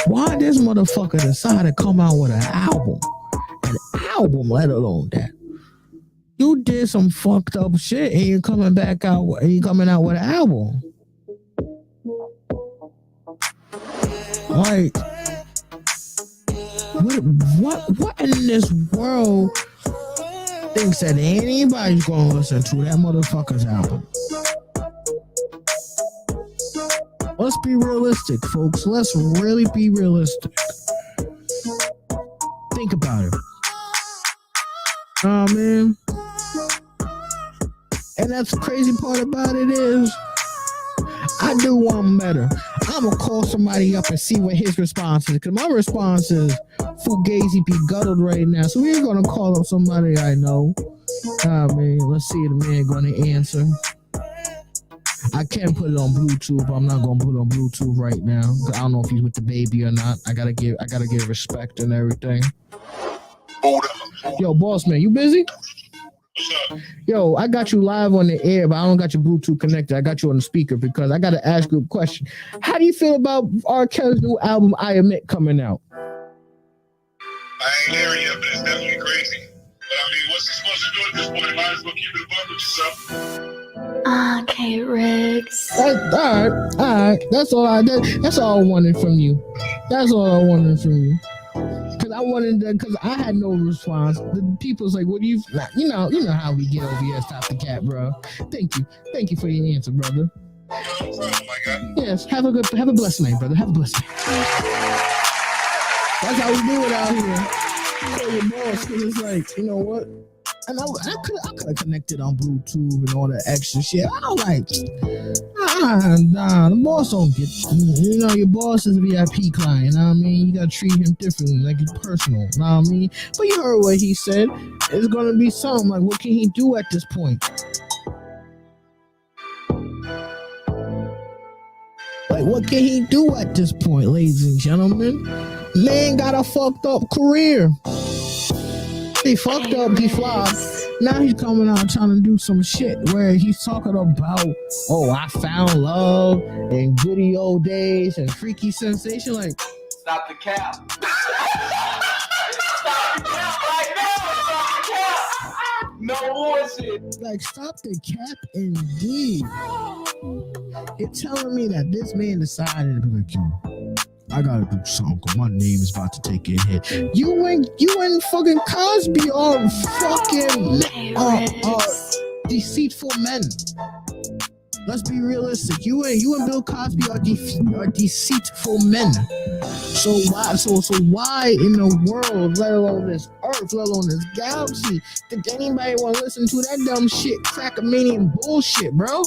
Why this motherfucker decided to come out with an album? An album, let alone that. You did some fucked up shit and you're coming out with an album. Like, what in this world thinks that anybody's gonna listen to that motherfucker's album? Let's be realistic, folks. Let's really be realistic. Think about it. Oh, man. And that's the crazy part about it is, I do one better. I'm going to call somebody up and see what his response is. Because my response is, Fugazi be gutted right now. So we're going to call up somebody I know. Oh, man. Let's see if the man going to answer. I can put it on Bluetooth, but I'm not gonna put it on Bluetooth right now. I don't know if he's with the baby or not. I gotta give respect and everything. Yo, boss man, you busy? What's up? Yo, I got you live on the air, but I don't got your Bluetooth connected. I got you on the speaker because I gotta ask you a question. How do you feel about R. Kelly's new album, I Admit, coming out? I ain't there yet, but it's definitely crazy. But I mean, what's he supposed to do at this point? Might as well keep it a buck with yourself. Okay, Riggs. All right. That's all I wanted from you. That's all I wanted from you. Because I had no response. The people's like, what do you know how we get over here at StopTheCap, bro. Thank you for your answer, brother. No problem, my guy. Yes, have a blessed night, brother. Have a blessed night. That's how we do it out here. Tell your boss, because it's like, you know what? And I could have connected on Bluetooth and all that extra shit. I was like, nah, the boss don't get, your boss is a VIP client, you know what I mean? You gotta treat him differently, like it's personal, you know what I mean? But you heard what he said. It's gonna be something like, what can he do at this point? what can he do at this point, ladies and gentlemen? Man got a fucked up career. He fucked up, he flopped. Now he's coming out trying to do some shit where he's talking about, oh, I found love in goody old days and freaky sensation. Like, Stop the cap. Stop the cap right now. Stop the cap. No bullshit. like, stop the cap indeed. You're telling me that this man decided to be like, yo, I gotta do something because my name is about to take a hit. You and fucking Cosby are fucking deceitful men. Let's be realistic. You and Bill Cosby are deceitful men. So why in the world, let alone this earth, let alone this galaxy, did anybody want to listen to that dumb shit, crackamanian bullshit, bro?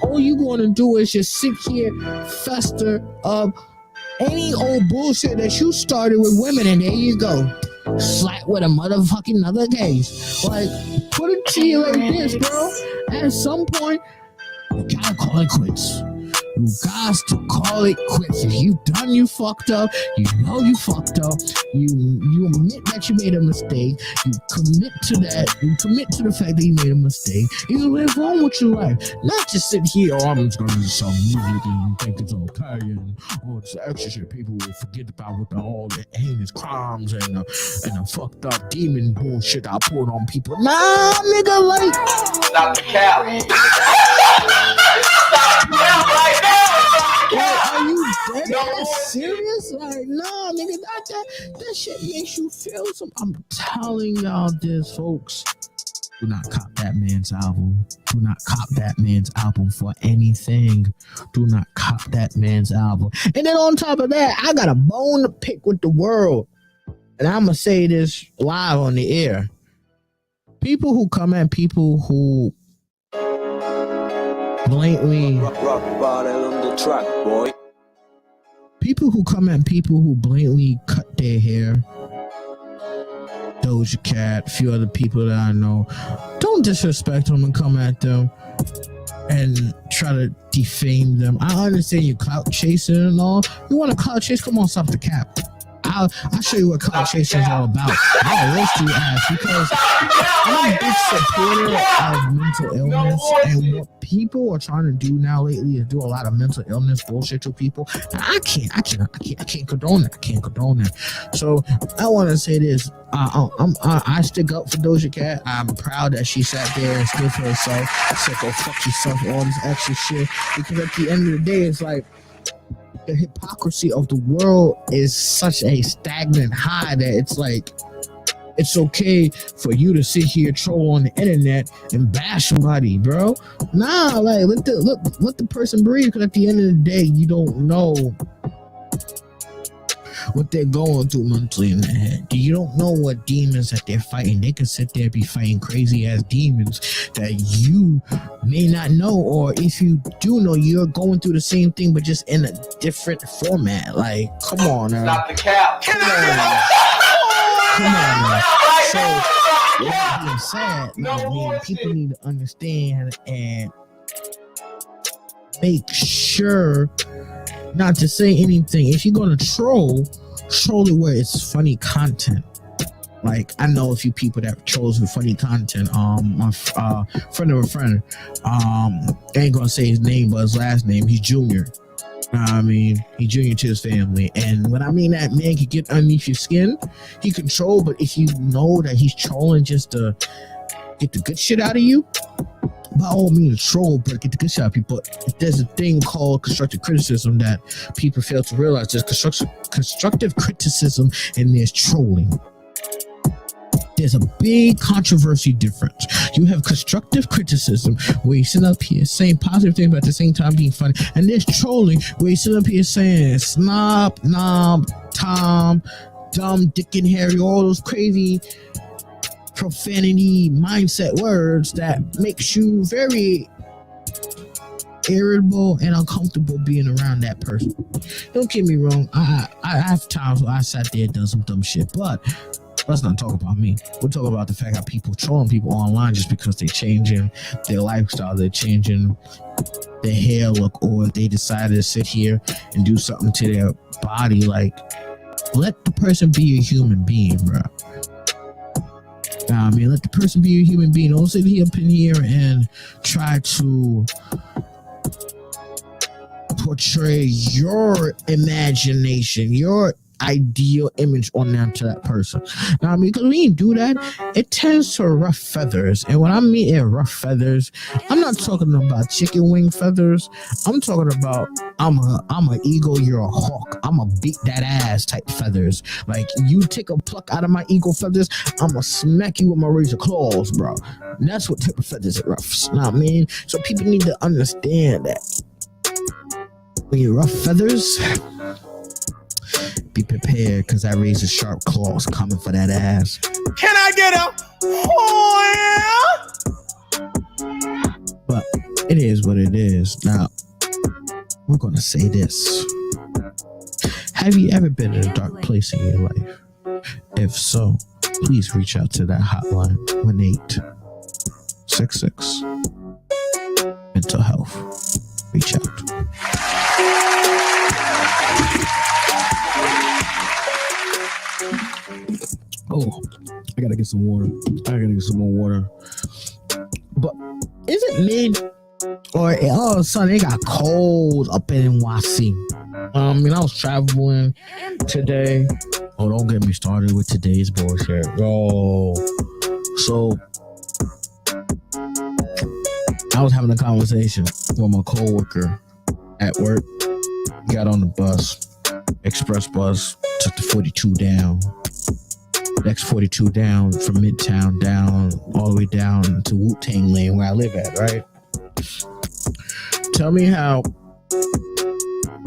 All you gonna do is just sit here, fester up any old bullshit that you started with women, and there you go, slap with a motherfucking other case. Like, put it to you like this, bro. At some point, you gotta call it quits. You got to call it quits. If you done, you fucked up. You know you fucked up. You admit that you made a mistake. You commit to that. You commit to the fact that you made a mistake. You live on with your life. Not just sit here, oh, I'm just gonna do some music and you think it's okay and all this extra shit. People will forget about with all the heinous crimes and the fucked up demon bullshit I put on people. Nah, nigga, like, Stop the cap. Stop the cap right now. are you dead ass serious? Like, nah, nigga, that shit makes you feel some. I'm telling y'all this, folks. Do not cop that man's album. Do not cop that man's album for anything. Do not cop that man's album. And then on top of that, I got a bone to pick with the world. And I'm going to say this live on the air. People who come at people who blatantly rock bottle on the track, boy. People who come at people who blatantly cut their hair, Doja Cat, a few other people that I know, don't disrespect them and come at them and try to defame them. I understand you clout chasing and all. You want to clout chase? Come on, stop the cap. I'll show you what clout chasing is all about. I'll roast you ass because I'm a big supporter of mental illness, and what people are trying to do now lately is do a lot of mental illness bullshit to people. And I can't condone that. I can't condone that. So I want to say this. I stick up for Doja Cat. I'm proud that she sat there and stood for herself. Said, "Go fuck yourself," all this extra shit. Because at the end of the day, it's like, the hypocrisy of the world is such a stagnant high that it's like, it's okay for you to sit here, troll on the internet and bash somebody, bro. Nah, like, let the person breathe, because at the end of the day, you don't know what they're going through mentally in their head. You don't know what demons that they're fighting. They could sit there and be fighting crazy ass demons that you may not know, or if you do know, you're going through the same thing but just in a different format. Like, come on now. Stop the cap. Come on now. So, with that being said, people need to understand and make sure not to say anything. If you're gonna troll it where it's funny content. Like, I know a few people that trolls with funny content. My friend of a friend, I ain't gonna say his name, but his last name, he's Junior. I mean, he's Junior to his family. And when I mean that man can get underneath your skin, he can troll, but if you know that he's trolling just to get the good shit out of you, by all means troll, but get the good shit out of people. There's a thing called constructive criticism that people fail to realize. There's constructive criticism and there's trolling. There's a big controversy difference. You have constructive criticism where you sit up here saying positive things but at the same time being funny, and there's trolling where you sit up here saying snob, knob, tom, dumb, dick and Harry, all those crazy profanity mindset words that makes you very irritable and uncomfortable being around that person. Don't get me wrong, I have times where I sat there and done some dumb shit, but let's not talk about me. We'll talk about the fact how people trolling people online just because they're changing their lifestyle, they're changing their hair look, or if they decided to sit here and do something to their body, like, let the person be a human being, bro. I mean, let the person be a human being. Don't sit here up in here and try to portray your imagination, your ideal image on them to that person. Now, I mean, because when you do that, it tends to ruff feathers. And when I mean rough feathers, I'm not talking about chicken wing feathers. I'm talking about I'm a eagle, you're a hawk. I'm a beat that ass type feathers. Like, you take a pluck out of my eagle feathers, I'm gonna smack you with my razor claws, bro. And that's what type of feathers it ruffs. You know what I mean? So people need to understand that when you ruff feathers, be prepared, because that razor sharp claws coming for that ass. Can I get a But it is what it is. Now, we're going to say this. Have you ever been in a dark place in your life? If so, please reach out to that hotline, 1-866 Mental Health. Reach out. Oh, I gotta get some water. I gotta get some more water. But is it mid or all of a sudden it got cold up in NYC? I was traveling today. Oh, don't get me started with today's bullshit. Oh, so I was having a conversation with my coworker at work. Got on the bus, express bus, took the 42 down. Next 42 down from Midtown down all the way down to Wu-Tang Lane where I live at, right? Tell me how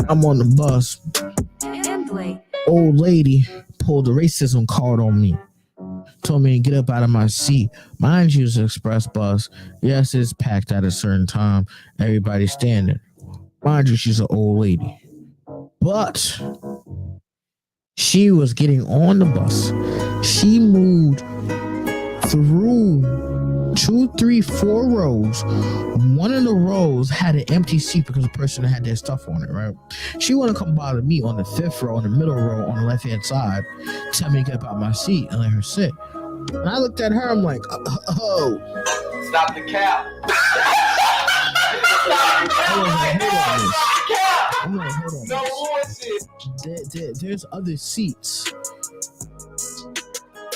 I'm on the bus. Old lady pulled a racism card on me. Told me to get up out of my seat. Mind you, it's an express bus. Yes, it's packed at a certain time. Everybody's standing. Mind you, she's an old lady. But she was getting on the bus. She moved through 2, 3, 4 rows. One of the rows had an empty seat because the person had their stuff on it, right? She wanted to come bother me on the 5th row, in the middle row, on the left-hand side, tell me to get up out of my seat and let her sit. And I looked at her, I'm like, oh. Stop the cap. I'm like, hold on. No bullshit. There's other seats.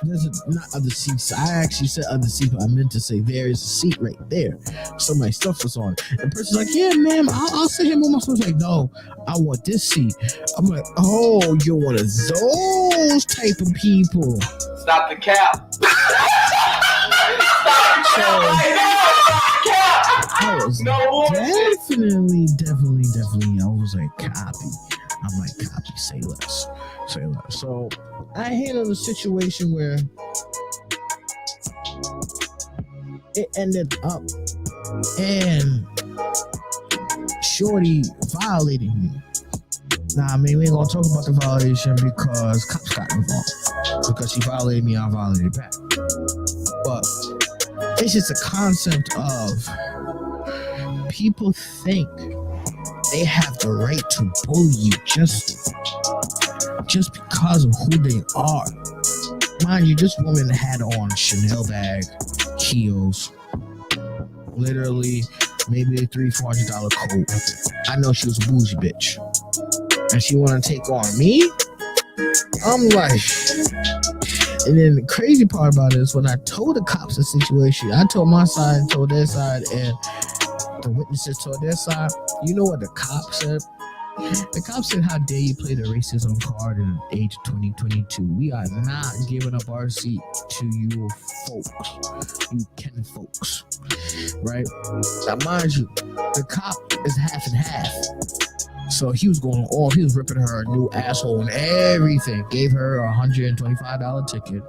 Not other seats. I actually said other seats, but I meant to say there is a seat right there. So my stuff was on. And the person's like, yeah, ma'am, I'll sit here with my stuff. Like, no, I want this seat. I'm like, oh, you're one of those type of people. Stop the cap. I was definitely, I was like, copy. I'm like, copy, say less. So I handled a situation where it ended up and shorty violating me. Nah, we ain't gonna talk about the violation because cops got involved. Because she violated me, I violated back. But it's just a concept of people think they have the right to bully you just because of who they are. Mind you, this woman had on Chanel bag, heels, literally maybe a $300-$400 coat. I know she was a bougie bitch, and she want to take on me. I'm like, and then the crazy part about it is when I told the cops the situation, I told my side and told their side, and the witnesses told their side. You know what the cops said? The cops said, how dare you play the racism card in the age of 2022? We are not giving up our seat to you folks, you Ken folks, right? Now, mind you, the cop is half and half. So he was going on, he was ripping her a new asshole and everything. Gave her a $125 ticket.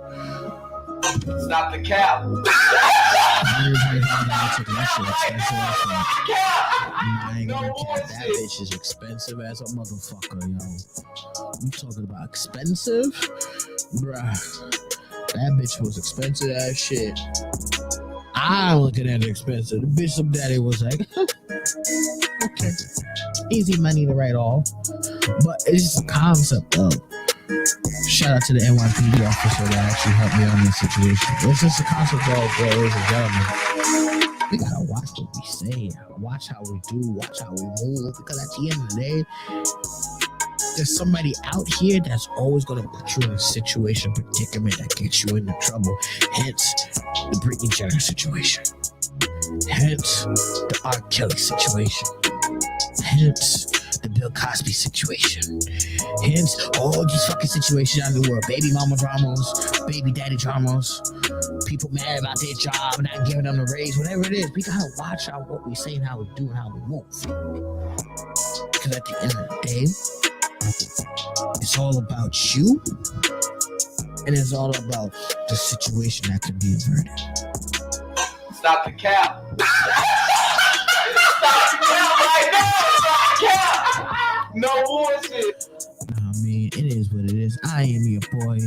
Stop the cap. $125 ticket. That shit expensive as fuck. I ain't gonna cap. That bitch is expensive as a motherfucker, yo. You talking about expensive? Bruh. That bitch was expensive as shit. I'm looking at it expensive. The bitch some daddy was like, okay, easy money to write off. But it's just a concept of, shout out to the NYPD officer that actually helped me on this situation. It's just a concept of, ladies and gentlemen, we gotta watch what we say, watch how we do, watch how we move, because at the end of the day, there's somebody out here that's always going to put you in a situation, predicament that gets you into trouble. Hence, the Britney Jenner situation. Hence, the R. Kelly situation. Hence, the Bill Cosby situation. Hence, all these fucking situations out in the world. Baby mama dramas, baby daddy dramas, people mad about their job, not giving them a raise, whatever it is. We gotta watch out what we say and how we do and how we move. Because at the end of the day, it's all about you, and it's all about the situation that could be averted. Stop the cap. Stop the cap right now. Stop the cap. No bullshit. I mean, it is what it is. I am your boy,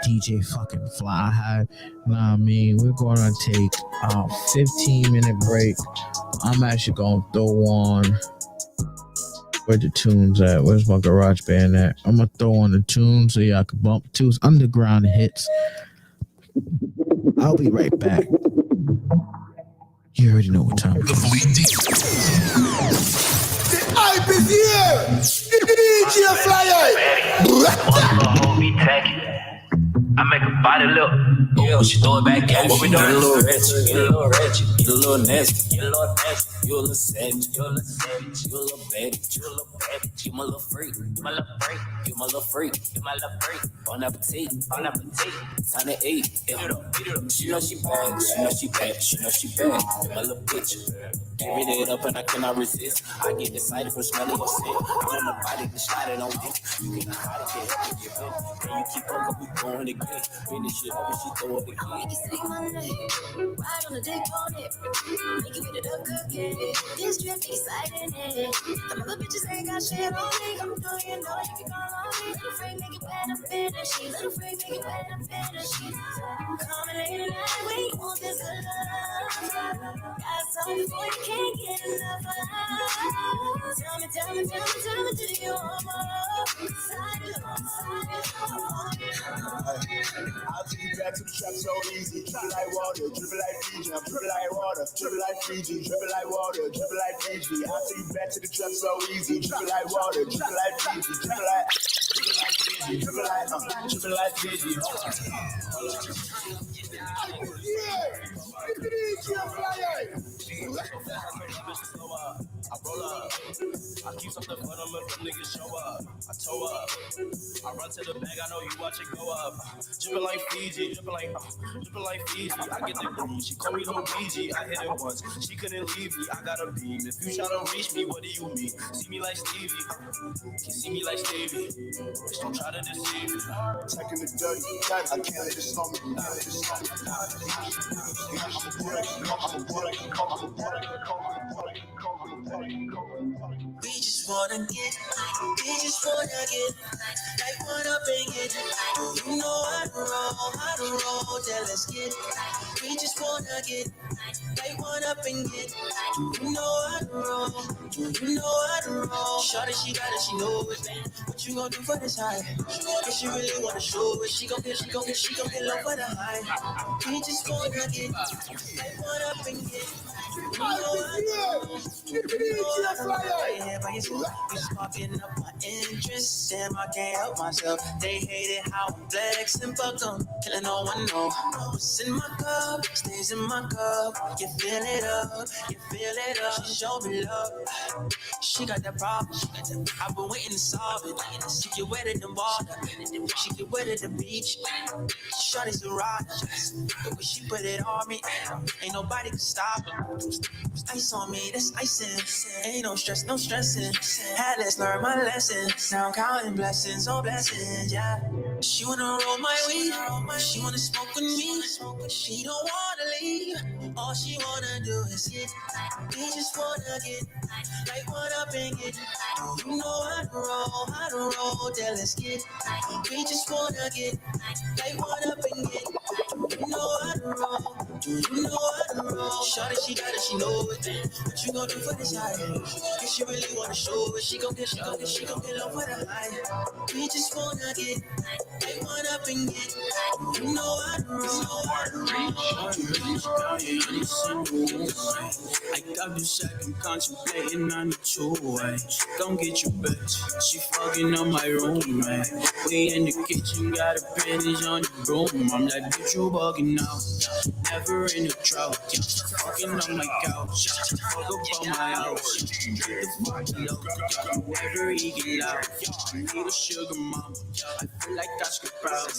DJ fucking Fly High. I mean, we're gonna take a 15-minute break. I'm actually gonna throw on. Where the tunes at? Where's my garage band at? I'm gonna throw on the tunes so y'all can bump to underground hits. I'll be right back. You already know what time it is. The hype is here. DJ Flyer. I make a body look. Yeah, she throw it back at me. What we doing? Get a little ratchet, get a little ratchet, get a little nasty, get a little nasty. You a little savage, you a little savage, you a little baby, you a little baby. You my little freak, you my little freak, you my little freak, you my little freak. Bon appetit, bon appetit. Time to eat. Eat it up. She know she bad, she know she bad, she know she bad. You my little bitch. Give it up and I cannot resist. I get excited for smelling your scent. I'm on the body that slide on dick. You can hide it, get up, get up. Then you keep on, we going again. Finish it up and she throw it again. Make it stick my neck, ride on the dick on it. Make it with it up cooking. This trip exciting it. Some other bitches ain't got shit on me. I'm doing you know you can call on me. Little freak make it better finish. Little freak make it better finish. Come and lay tonight when you want this good love. Got something for you can't get enough of. Tell me, do you want more? I'll take you back to the trap so easy. Dribble like water, dribble like Fiji. I'm dribble like water, dribble like Fiji. Dribble like water, dribble like Fiji. I'll take you back to the trap so easy. Dribble like water, dribble like Fiji. Dribble like Fiji. Dribble like Fiji. I roll up. I keep something for them if them niggas show up. I tow up. I run to the bag, I know you watch it go up. Drippin' like Fiji, drippin' like Fiji. I get the green, she call me Luigi. I hit it once, she couldn't leave me. I got a beam. If you try to reach me, what do you mean? See me like Stevie. Can see me like Stevie. Bitch, don't try to deceive me. Taking the dirty, I can't let it slow me. We just wanna get, like one up and get. You know how to roll, tell us get. We just wanna get, like one up and get. You know how to roll. Shorty, she got it, she know it. What you gonna do for this high? If she really wanna show it, she gon' get low for the high. We just wanna get, like one up and get. You know how to roll. It's sparking up my interest, and I can't help myself. They hate it how I'm flexing, but I'm killing no one know. What's in my cup, stays in my cup. You fill it up, She show me love. She got that problem, I've been waiting to solve it. She get wet in the water, she get wet at the beach. Shorty's a rock, the way she put it on me, ain't nobody can stop her. Ice on me, that's icing. Ain't no stress, no stressing. Had let's learn my lesson. Now I'm counting blessings, oh blessings, yeah. She wanna roll my weed, she wanna smoke with me. She don't wanna leave, all she wanna do is get. We just wanna get, like one up and get. You know how to roll, tell us get. We just wanna get, like one up and get. You know how to roll. Do you know I'm wrong? Shawty, she got it, she know it. What you gon' do for this high? If she really wanna show it, she gon' get low for the high. We just wanna get, they want up and get. You know I'm wrong. I got this second contemplating on the two-way. Don't get your bitch, she fucking on my room, man. We in the kitchen, got a panties on the broom. I'm like, bitch, you bugging out. Never in a drought, fucking on my couch. Fuck up on my house. Get the fuck low, never eat loud. I need a sugar mama. I feel like Oscar Proud. I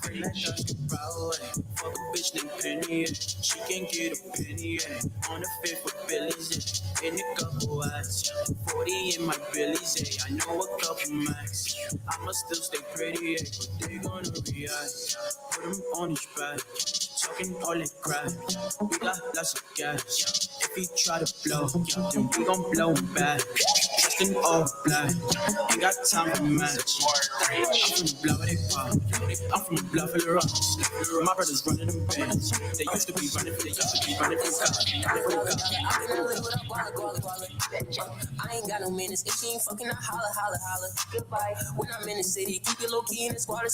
feel like Oscar Proud. Fuck a bitch named Penny. She can't get a penny. On the fifth with Billy's. In a couple eyes. 40 in my Billy's. I know a couple max. I'ma still stay pretty, but they gonna react. Put him on his back. Talking all that crap. We got lots of gas. If he try to blow, then we gon' blow him back. Dressed in all black. Ain't got time for match. I'm from the block where they pop. I'm from the block for the rocks. My brothers running them bands. They used to be running from cops. I ain't got no minutes. If she ain't fucking, I holla. Goodbye. When I'm in the city, keep it low key in the squatter.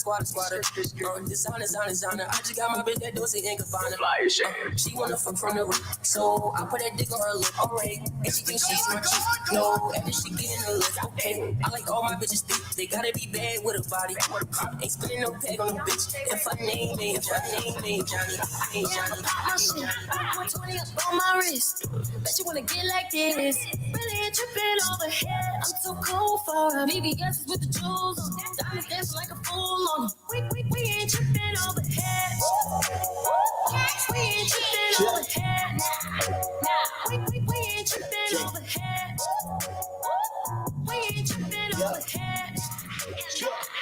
Dishonest. I just got my bitch that does it in Cabana. She wanna fuck from the roof, so I put that dick on her lip. Alright, and she thinks she's my chick. No, after she get in the lift, okay. I like all my bitches thick. They gotta be bad with a body. Ain't spinning no peg on no bitch. If her name ain't Johnny, I ain't Johnny. My shit, 120 up on my wrist. Bet you wanna get like this. Really ain't tripping overhead. I'm too cool for her. Maybe guesses with the jewels on. Diamonds dancing like a fool on them. We ain't tripping overhead. We ain't tripping overhead. We ain't tripping overhead. We ain't tripping overhead.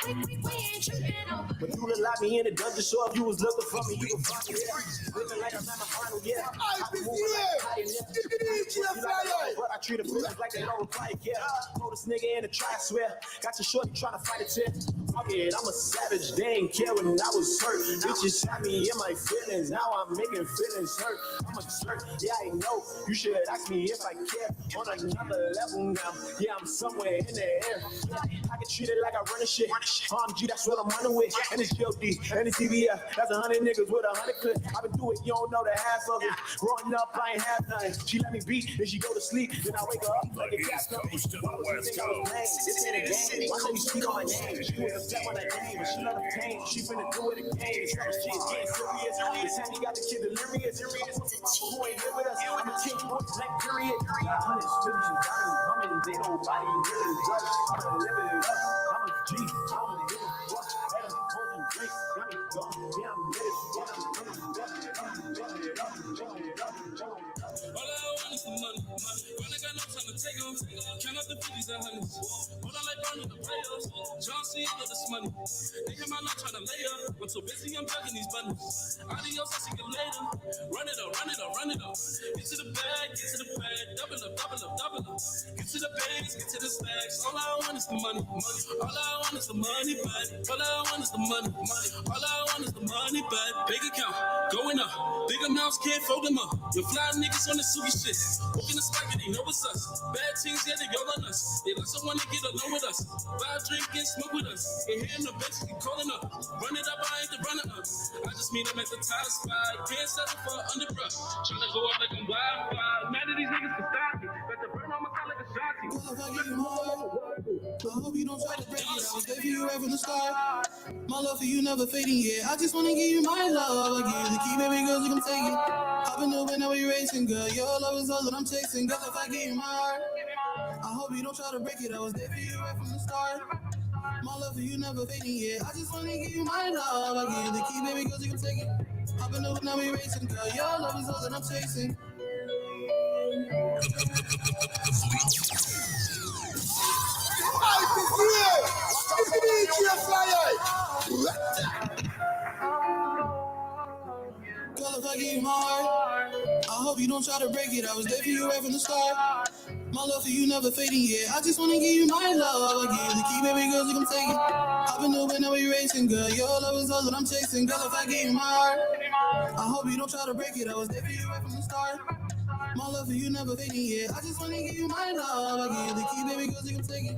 We ain't tripping overhead. When you look like me in the dungeon, so if you was looking for me, you would find me there. Living like I'm at my final year. I be moving like I didn't. But I treat a bitch like they don't reply, yeah. Throw this nigga in the try, I swear. Got your shorty trying to fight a tip. Fuck it, I'm a savage, they ain't care when I was hurt. Bitches shot me in my feelings, now I'm making feelings hurt. I'm a jerk, yeah, I know. You should ask me if I care. On another level now, yeah, I'm somewhere in the air. I get treated like I run a shit. G, that's what I'm running with. And it's G.O.D. and it's TVF. That's 100 niggas with 100 clips. I've been through it, you don't know the half of it. Growing up, I ain't have nothing. She let me beat, then she go to sleep. Then I wake her up like a cat. Coast to the West Coast. It's in the game. Why don't you speak on my name? She was upset when I came, but she let her pain. She finna do it again. It's like she's getting serious. This time you got the kid delirious. Who ain't here with us? I'm a team boy, like period. Hundreds, millions, diamonds, humming. They don't body really judge. I'm gonna live it up. I'm a G. I'm gonna give a fuck. Let them hold them drinks. Got me going. Yeah, I'm with it. All I want is the money. When I got no time to take them, count up the 50s and 100s. Hold on like burning the players. John C. with this money. They come out not trying to lay up. I'm so busy, I'm plugging these buttons. Adios, I'll see you later. Run it up. Get to the bag. Double up. Get to the bags, get to the stacks. All I want is the money. All I want is the money back. All I want is the money. All I want is the money back. Bank account going up. Big amounts can't fold them up. Your fly niggas on the Sugi shit. Walking the spike and they know it's us. Bad teams, yeah, they all on us. They like someone to get along with us. Buy a drink and smoke with us. And here in the bench, keep calling up. Run it up, I ain't the runner up. I just meet them at the top spot. Can't settle for underbrush. Tryna go up like I'm wild. None of these niggas can stop me. But the burn on my side like a shotty. I hope you don't try to break it. I was there for you right from the start. My love for you never fading, yeah. I just wanna give you my love. I give you the key, baby girl, you can take it. Hop in the wind, now we racing, girl. Your love is all that I'm chasing. Girl, if I give you my heart, I hope you don't try to break it. I was there for you right from the start. My love for you never fading, yeah. I just wanna give you my love. I give you the key, baby girl, you can take it. Hop in the wind, now we racing, girl. Your love is all that I'm chasing. Girl, if I give you my heart, I hope you don't try to break it. it, I was there for you right from the start. My love for you never fading, yeah. I just wanna give you my love. I give you the key, baby girl, you can take it. I've been over now, we racing, girl. Your love is all that I'm chasing, girl. If I gave you my heart, I hope you don't try to break it. I was there for you right from the start. My love for you never fading, yeah. I just wanna give you my love. I give you the key, baby girl, you can take it.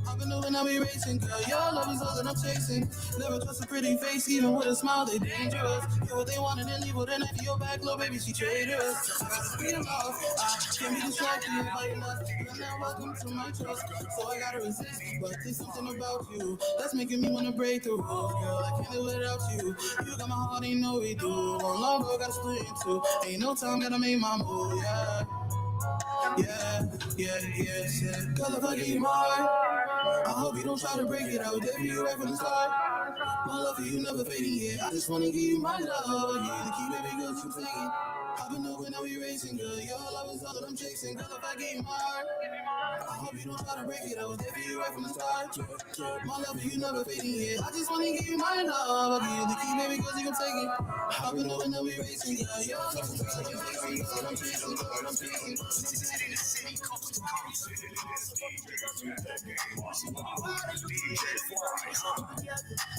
I've been over now, we racing, girl. Your love is all that I'm chasing. Never trust a pretty face, even with a smile, they dangerous. Get what they want and then leave with an after your back, little baby, she traitorous. Be in love, I can't be distracted by your lust. You're not welcome to my trust, so I gotta resist. But there's something about you that's making me wanna break the rules, girl. I can't live without you. You got my heart, ain't no we do. One love, bro, gotta split in two. Ain't no time, gotta make my move, yeah. Yeah. Girl, if I give you my heart, I hope you don't try to break it. I was there for you right from the start. My love for you never fading, yeah. I just wanna give you my love. Yeah, the key, baby girl, you take it. I've been over now, we racing, girl. Your love is all that I'm chasing. Girl, if I give you my heart, I hope you don't try to break it. I was there for you right from the start. My love for you never fading, yeah. I just wanna give you my love. I give you the key, baby girl, you can take it. I've been over now, we racing, girl. Your love is all that I'm chasing. Girl, I'm chasing. City to city, coast to coast. It is DJs at the game on lock. DJ Fly,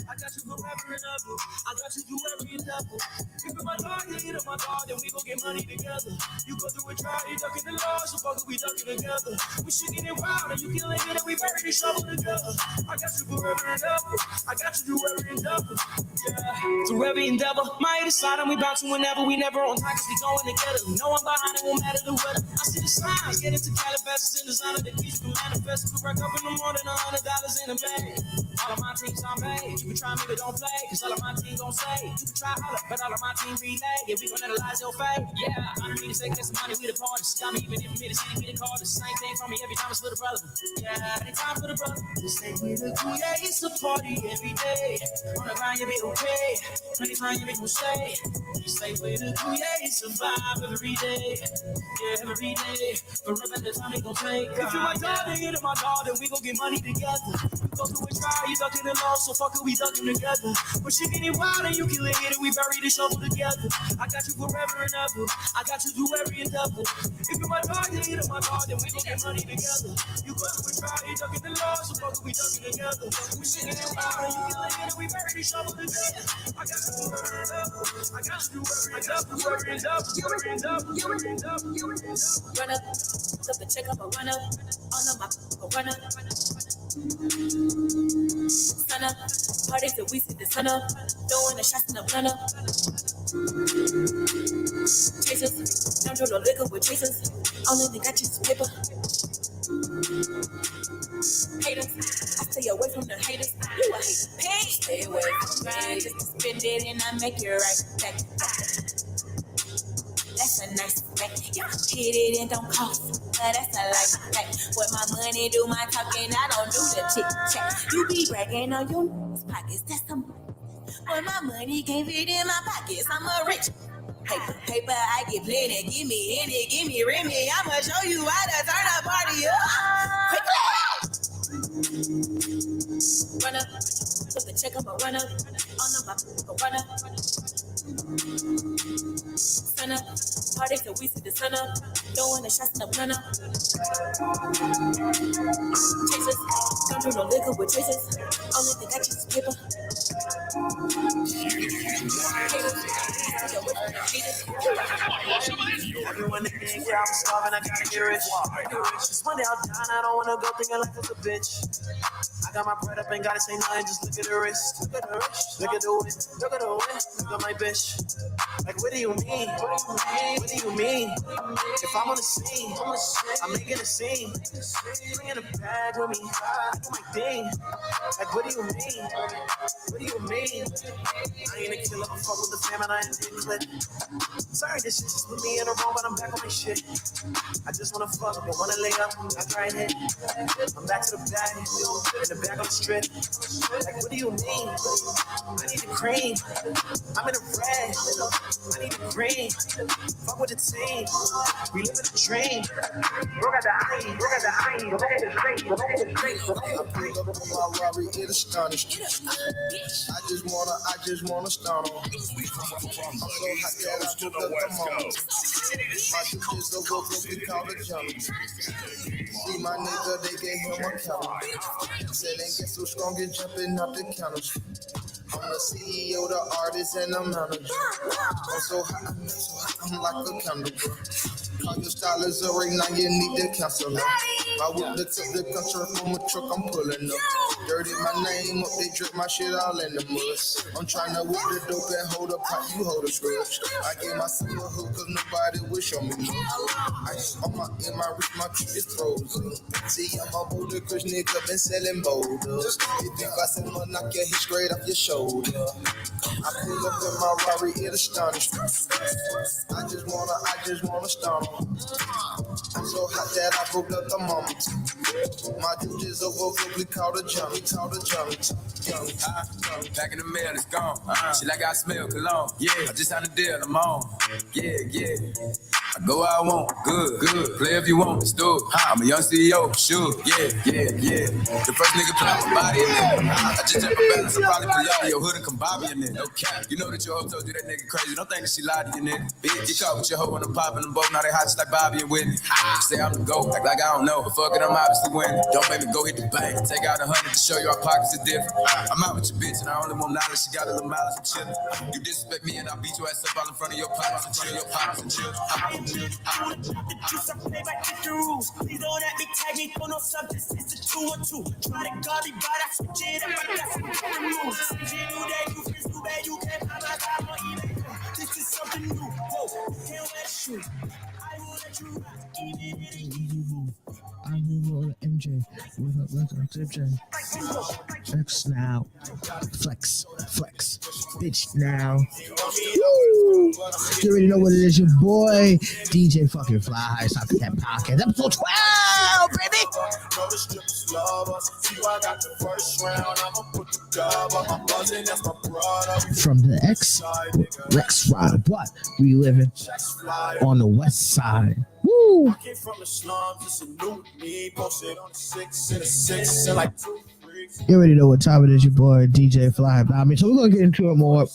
I got you forever and ever. I got you through every endeavor. If you're my dog, you hit up my dog, then we gon' get money together. You go through a trial, you ducking the law, so fuck it, we ducking together. We shaking it wild, and you can live it, and we bury the shovel together. I got you forever and ever. I got you through every endeavor. Yeah, through every endeavor. My either side, and we bounce whenever. We never on time, 'cause we going together. No one behind it, won't matter the weather. I see the signs, get into Calabasas and designer that keeps you manifest. We work up in the morning, $100 in a bag. All of my teams on made. You can try me, but don't play, 'cause all of my team gon' say. You can try holler, but all of my team relay. Yeah, we gon' analyze your fate. Yeah, I don't need to say get some money, we the parties. Got me even if me the city, we the call. The same thing from me every time it's for the brother. Yeah, any time for the brother. Just stay with the crew, yeah, it's a party every day. On the grind, you be okay. Plenty time, you be gon' stay. Stay with the crew, yeah, it's a vibe every day. Yeah, every day. Forever the time they gon' take. If you my dog, then hit my dog, then we gon' get money together. We go through a trial, you ducking the law, so fuck it, we ducking together. We're shaking it wild, and you can live it, and we bury the shovel together. I got you forever and ever. I got you through every endeavor. If you're my dog, then hit my dog, then we gon' get money together. You go through a trial, you ducking the law, so fuck it, we ducking together. We're shaking it wild, and you can live it, and we bury the shovel together. I got you forever and ever. I got you through every endeavor. Every endeavor. Every endeavor. Every endeavor. Every endeavor. Run up, up the check up, a run up. All of my run up. Sun up, party till we see the sun up. Throwing the shots in the blunt up. Chasers, don't do no liquor with chasers. Only thing got you is paper. Haters, I stay away from the haters. You a hater, pain. Stay away from me. Just spend it and I make it right back. That's a nice fact. Yeah, hit it and don't cost. That's a life fact. What my money do, my talking, I don't do the chit chat. You be bragging on your pockets, that's some. When my money can't fit in my pockets, I'm a rich. Paper, I get plenty. Give me any, give me Remy. I'ma show you how to turn a party up. Quickly! Run up, put the check up, a run up. On the map, run up. Sun up, party till we see the sun up. Throwing the shots in the blunt up. Chasers, don't do no liquor with chasers. Only thing I choose is paper. Everyone thinking, yeah, I'm starving, I gotta get rich. Just one day I'll die, I don't wanna go thinking like it's a bitch. I got my bread up, ain't gotta say nothing, just look at the wrist. Look at the wrist, look at the wrist, look at the wrist, look at my bitch. Like, what do you mean? What do you mean? If I'm on the scene, I'm making a scene. Bringing a bag with me, I do my thing. Like, what do you mean? What do you mean? I ain't a killer, I'm fuck with the fam and I ain't a clip. Sorry, this shit just put me in the wrong, but I'm back on my shit. I just wanna fuck, but wanna lay up, I try and hit. I'm back to the bag, in the back on the strip. Like, what do you mean? I need the cream. I'm in the red. I need the green. Fuck with the team. We live in a dream. Look at the eye. Look at the eye. Look at the street. Look at the street. I pulled up on my Rari, it astonished. I just wanna start on. I'm so hot Coast to the West Coast. My dudes over what we call the jungle. See my nigga, they gave him a counter. Said they get so strong and jumping out the counter. I'm the CEO, the artist, and the manager. I'm so hot, I'm like a candle, bro. Call your stylist a ring, now you need to cancel out. I whip the tip, the country from a truck, I'm pulling up. Dirty my name up, they drip my shit all in the mud. I'm trying to whip the dope and hold a pot, you hold a scratch. I gave myself a hook, cause nobody will show me love. Ice on my, in my reach, my tree is frozen. See, I'm a Boulder Kush nigga, been selling boulders. You think I said, I'ma knock your head straight off your shoulder. I pull up in my Rari, it astonished. I just wanna stomp. I'm so hot that I broke up the moment. My dude is over, we call the jungle, Back in the mail, it's gone. She like I smell cologne. Yeah, I just had a deal, I'm on. Yeah. I go where I want, good. Play if you want, let's do it. I'm a young CEO, sure. Yeah. The first nigga put out my body in there. I just check my balance, I probably pull up in your hood and come Bobby in there. No cap. You know that your hoe told you that nigga crazy. Don't think that she lied to you, nigga. Bitch, get caught with your hoe on the pop and them both. Now they hot just like Bobby and Whitney. Say I'm the GOAT, act like I don't know. But fuck it, I'm obviously winning. Don't make me go hit the bank. Take out 100 to show you our pockets are different. I'm out with your bitch and I only want knowledge. She got a little mileage, I'm chillin'. You disrespect me and I'll beat your ass up all in front of your pops and chill. I wanna drop the juice, I play by different rules. Please don't let me tag me for no subjects, it's a 2 or 2. Try to guard me, but I switch it up, I got some different rules. Since you knew that you feel too bad, you can't buy my time or even. This is something new, whoa, you can't wear the shoe. I will let you rock, even if it ain't you. I move on MJ with a MJ. Flex now. Flex. Bitch now. Woo! You already know what it is, your boy, DJ fucking Fly High, StopTheCap Podcast, episode 12, baby! From the Rex Rider, but we living on the west side. Woo! I came from the slums, it's a new me, posted on the 6 and a 6 and like 2 freaks. You already know what time it is, your boy DJ Fly. I mean, so we're gonna get into it more.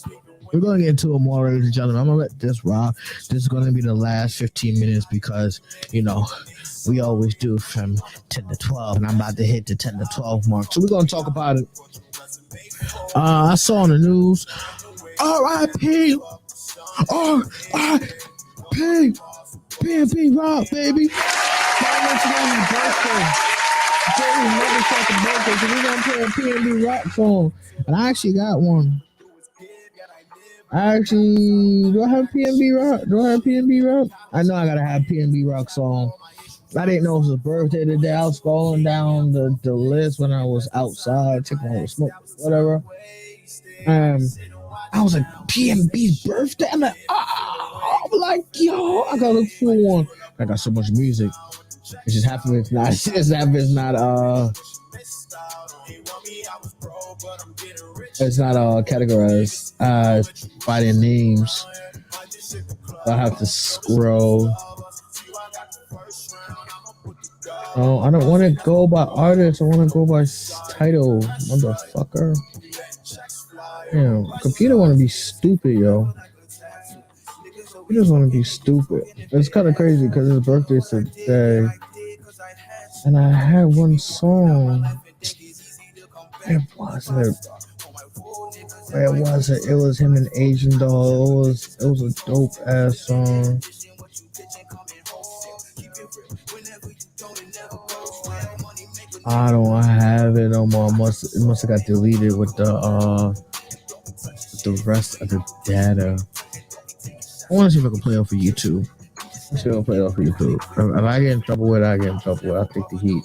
Ladies and gentlemen. I'm gonna let this rock. This is gonna be the last 15 minutes because, you know, we always do from 10 to 12, and I'm about to hit the 10 to 12 mark. So we're gonna talk about it. I saw on the news, R.I.P. PNB Rock, baby. Birthday, so we're gonna play a PNB Rock song, and I actually got one. Do I have PNB Rock? I know I gotta have PNB Rock song. I didn't know it was his birthday today. I was scrolling down the list when I was outside, taking a smoke, whatever. I was like, PNB's birthday? I'm like, yo, I gotta look for one. I got so much music. It just happens it's not categorized by their names. I have to scroll. Oh, I don't want to go by artist. I want to go by title, motherfucker. Damn, computer want to be stupid, yo. He just want to be stupid. It's kind of crazy because his birthday's today, and I had one song. Where was it? It was him and Asian Doll. It was a dope ass song. I don't have it no more. It must have got deleted with the rest of the data. I want to see if I can play it for YouTube. Let's see if I can play it for YouTube. If I get in trouble with it, I get in trouble with it. I'll take the heat.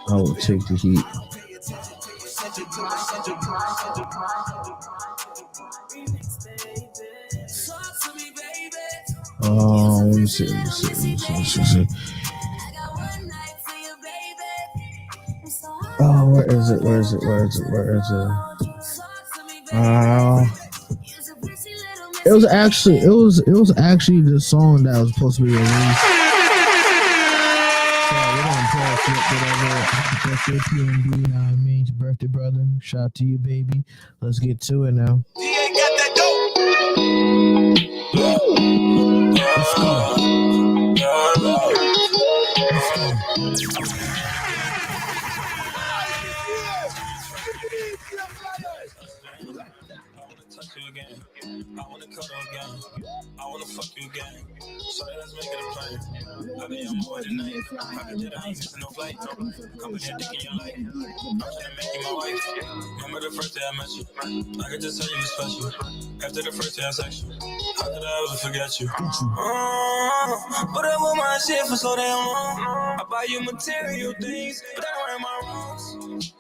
I will take the heat. Let me see. Oh, where is it? It was actually the song that was supposed to be released. So we're gonna play whatever. Happy birthday, PNB, you know what I mean? It's your birthday, brother. Shout out to you, baby. Let's get to it now. I wanna cuddle again. I wanna fuck you again. So let's make it a plan. I'll be on my way tonight. I can tell I ain't missing no flight. Come in here thinking you like. I'm trying to make you my wife. Remember the first day I met you? I could just tell you was special. After the first day I sex you, how could I ever forget you? But I want my shit for so damn long. I buy you material things, but that ain't my wrongs.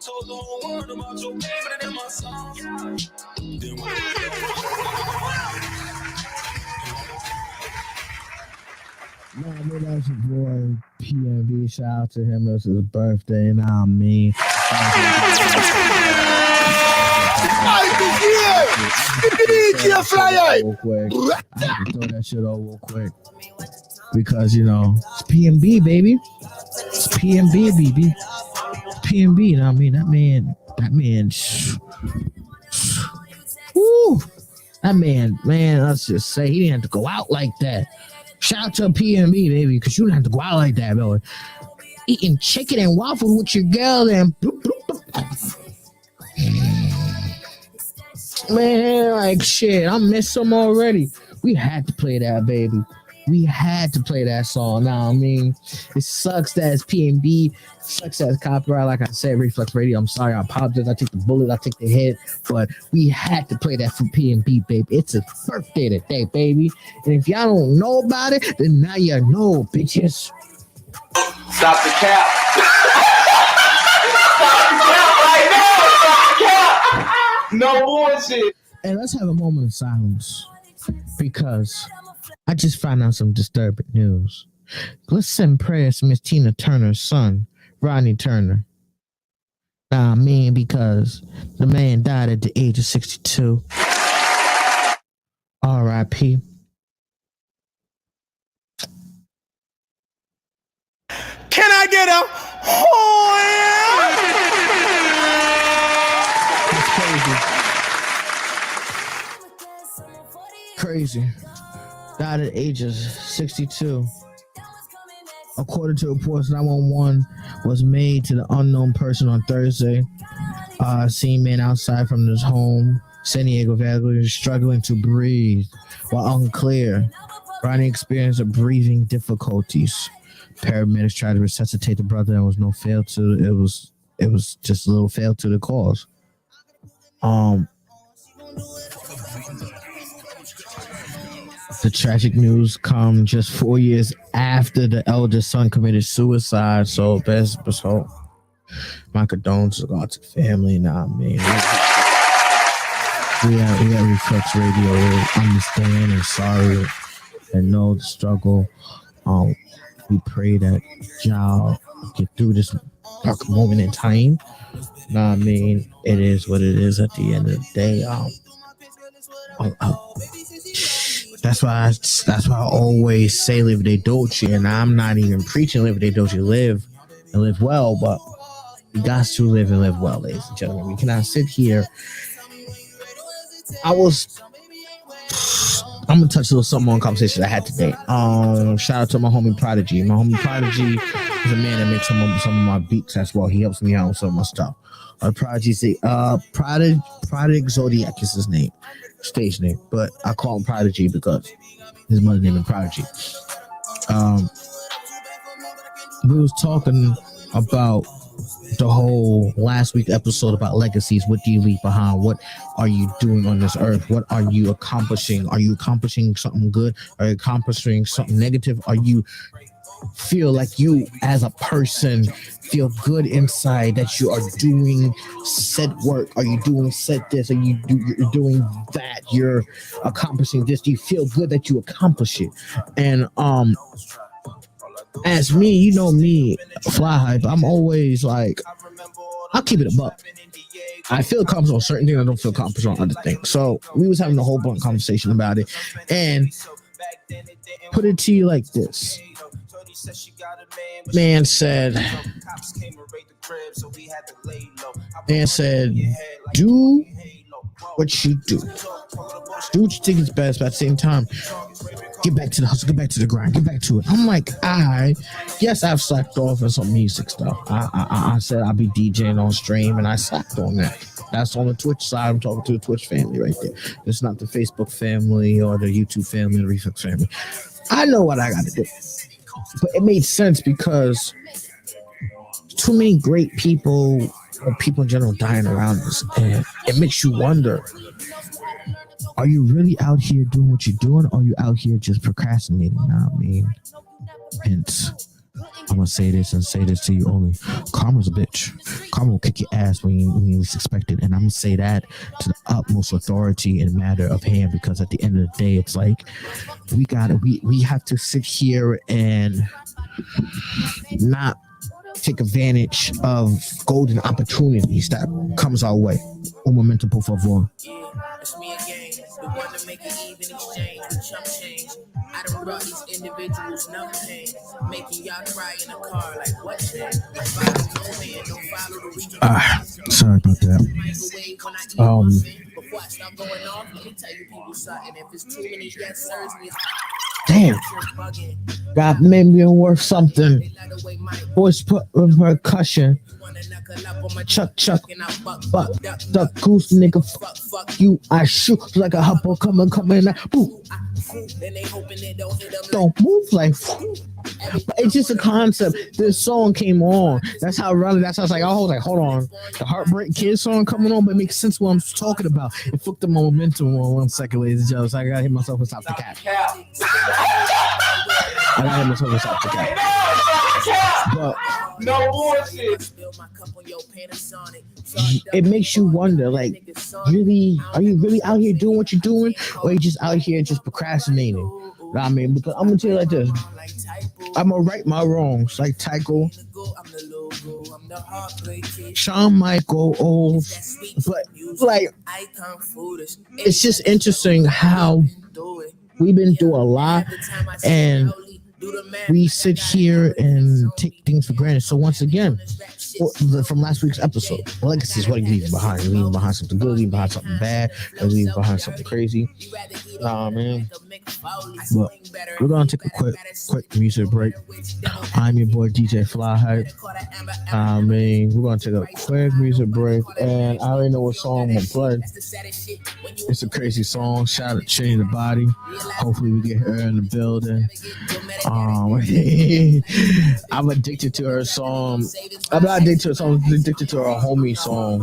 Told the whole world about your baby, but it in my songs. Then what? Nah, I mean, that's your boy PNB. Shout out to him. It was his birthday. Nah, I mean. DJ Flyer! Real quick. I have to throw that shit out real quick. Because, you know, it's PNB, baby. It's PNB, baby. PNB, you know what I mean? That man. Woo! That man, let's just say he didn't have to go out like that. Shout out to PNB, baby, because you didn't have to go out like that, boy. Eating chicken and waffles with your girl and man, like shit, I miss him already. We had to play that, baby. We had to play that song. Now, I mean, it sucks that it's PNB, sucks that it's copyright. Like I said, Reflex Radio, I'm sorry, I apologize. I take the bullet, I take the hit, but we had to play that for PNB, baby. It's his birthday today, baby. And if y'all don't know about it, then now you know, bitches. Stop the cap. Stop the cap right now. Stop the cap. No bullshit. And let's have a moment of silence because I just found out some disturbing news. Let's send prayers to Miss Tina Turner's son, Rodney Turner. Nah, I mean, because the man died at the age of 62. R.I.P. Can I get a That's crazy. Died at the age of 62. According to reports, 911 was made to the unknown person on Thursday. Seen man outside from his home, San Diego Valley, struggling to breathe. While unclear, Ronnie experienced breathing difficulties. Paramedics tried to resuscitate the brother and was no fail to. It was just a little fail to the cause. The tragic news come just 4 years after the eldest son committed suicide. So best hope. My condolences go out to the family. Nah, man. We at Reflex Radio. We understand and sorry and know the struggle. We pray that y'all get through this dark moment in time. Nah, I mean, it is what it is at the end of the day. That's why I always say live de dolce, and I'm not even preaching live de dolce, live and live well, but you got to live and live well, ladies and gentlemen. We cannot sit here. I'm gonna touch a little something on conversation I had today. Shout out to my homie Prodigy. My homie Prodigy is a man that makes some of my beats as well. He helps me out with some of my stuff. Prodigy say Prodigy Zodiac is his name, stage name, but I call him Prodigy because his mother's name is Prodigy. We was talking about the whole last week episode about legacies. What do you leave behind? What are you doing on this earth? What are you accomplishing? Are you accomplishing something good? Are you accomplishing something negative? Are you feel like you as a person feel good inside that you are doing said work? Are you doing said this? Are you're doing that? You're accomplishing this? Do you feel good that you accomplish it? And as me, you know me, Fly Hype, I'm always like, I'll keep it a buck. I feel accomplished on certain things, I don't feel accomplished on other things. So we was having a whole bunch of conversation about it, and put it to you like this. Man said, do what you do. Do what you think is best, but at the same time, get back to the hustle, get back to the grind, get back to it. I'm like, yes, I've slacked off on some music stuff. I said I'll be DJing on stream, and I slacked on that. That's on the Twitch side. I'm talking to the Twitch family right there. It's not the Facebook family or the YouTube family or the Reflex family. I know what I got to do. But it made sense because too many great people or people in general dying around us. And it makes you wonder, are you really out here doing what you're doing, or are you out here just procrastinating? You know what I mean? Hence, I'm going to say this and say this to you only. Karma's a bitch. Karma will kick your ass when you least expect it. And I'm going to say that to the utmost authority and matter of hand, because at the end of the day, it's like we have to sit here and not take advantage of golden opportunities that comes our way. Un momento, por favor. It's me again, the one to make it even exchange with chump change. I done brought these individuals enough pain, making y'all cry in the car like what change? Sorry about that. Before I start going off, let me tell you people something. If it's too many yes sirs, damn, God made me worth something. Voice put with percussion. Chuck, buck, duck, goose, nigga, fuck you. I shoot like a hopper coming, boom. Don't move like. But it's just a concept. This song came on. That's how relevant. That's how I was like, hold on. The Heartbreak Kid song coming on, but it makes sense what I'm talking about. It fucked up my momentum 1 second, ladies and gentlemen. So I gotta hit myself with Stop the Cap. But no bullshit. It makes you wonder, like, really, are you really out here doing what you're doing, or are you just out here just procrastinating? You know what I mean? Because I'm gonna tell you like this. I'm gonna right my wrongs, like Tycho, Shawn Michaels, but like, it's just interesting how we've been through a lot, and we sit here and take things for granted. So once again, from last week's episode, legacy is what you leave behind. You're leaving behind something good, leaving behind something bad, or leaving behind something crazy. Man. But we're gonna take a quick music break. I'm your boy DJ Fly Hype. We're gonna take a quick music break, and I already know what song I'm gonna play. It's a crazy song. Shout out to Change the Body. Hopefully we get her in the building. I'm addicted to her song. I'm not addicted to her song. I'm addicted to her homie song.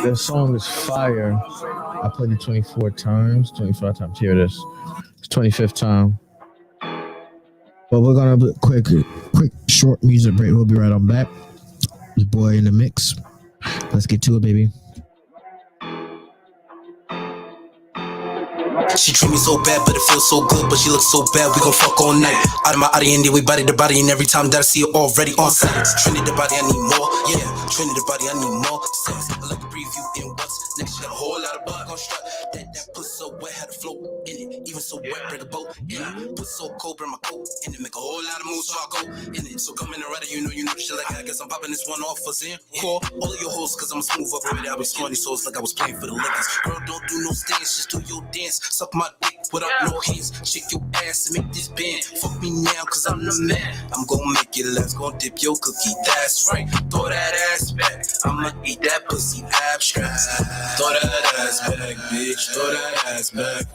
The song is fire. I played it 25 times. Here it is. It's 25th time. But we're gonna have a quick, short music break. We'll be right on back. This boy in the mix. Let's get to it, baby. She treat me so bad, but it feels so good. But she looks so bad, we gon' fuck all night. Out of my body, anyway, body to body. And every time that I see her already on site. Trinity the body, I need more. Yeah, Trinity the body, I need more sex. I like to preview in what's next. She got a whole lot of blood gon' strut. That pussy so wet, had to float in it. Even so wet, break a boat in it. Pussy so cold, bring my coat in it. Make a whole lot of moves, so I go in it. So come in and ride it, you know shit like that. I guess I'm popping this one off for Zen. Call all of your hoes, cause I'm a smooth operator. I was 20, so it's like I was playing for the Lakers. Girl, don't do no stance, just do your dance. Suck my dick without no hands. Shake your ass and make this band. Fuck me now, cause I'm the man. I'm gon' make it last, gon' dip your cookie, that's right. Throw that ass back, I'ma eat that pussy abstract. Throw that ass back, bitch, throw that ass back.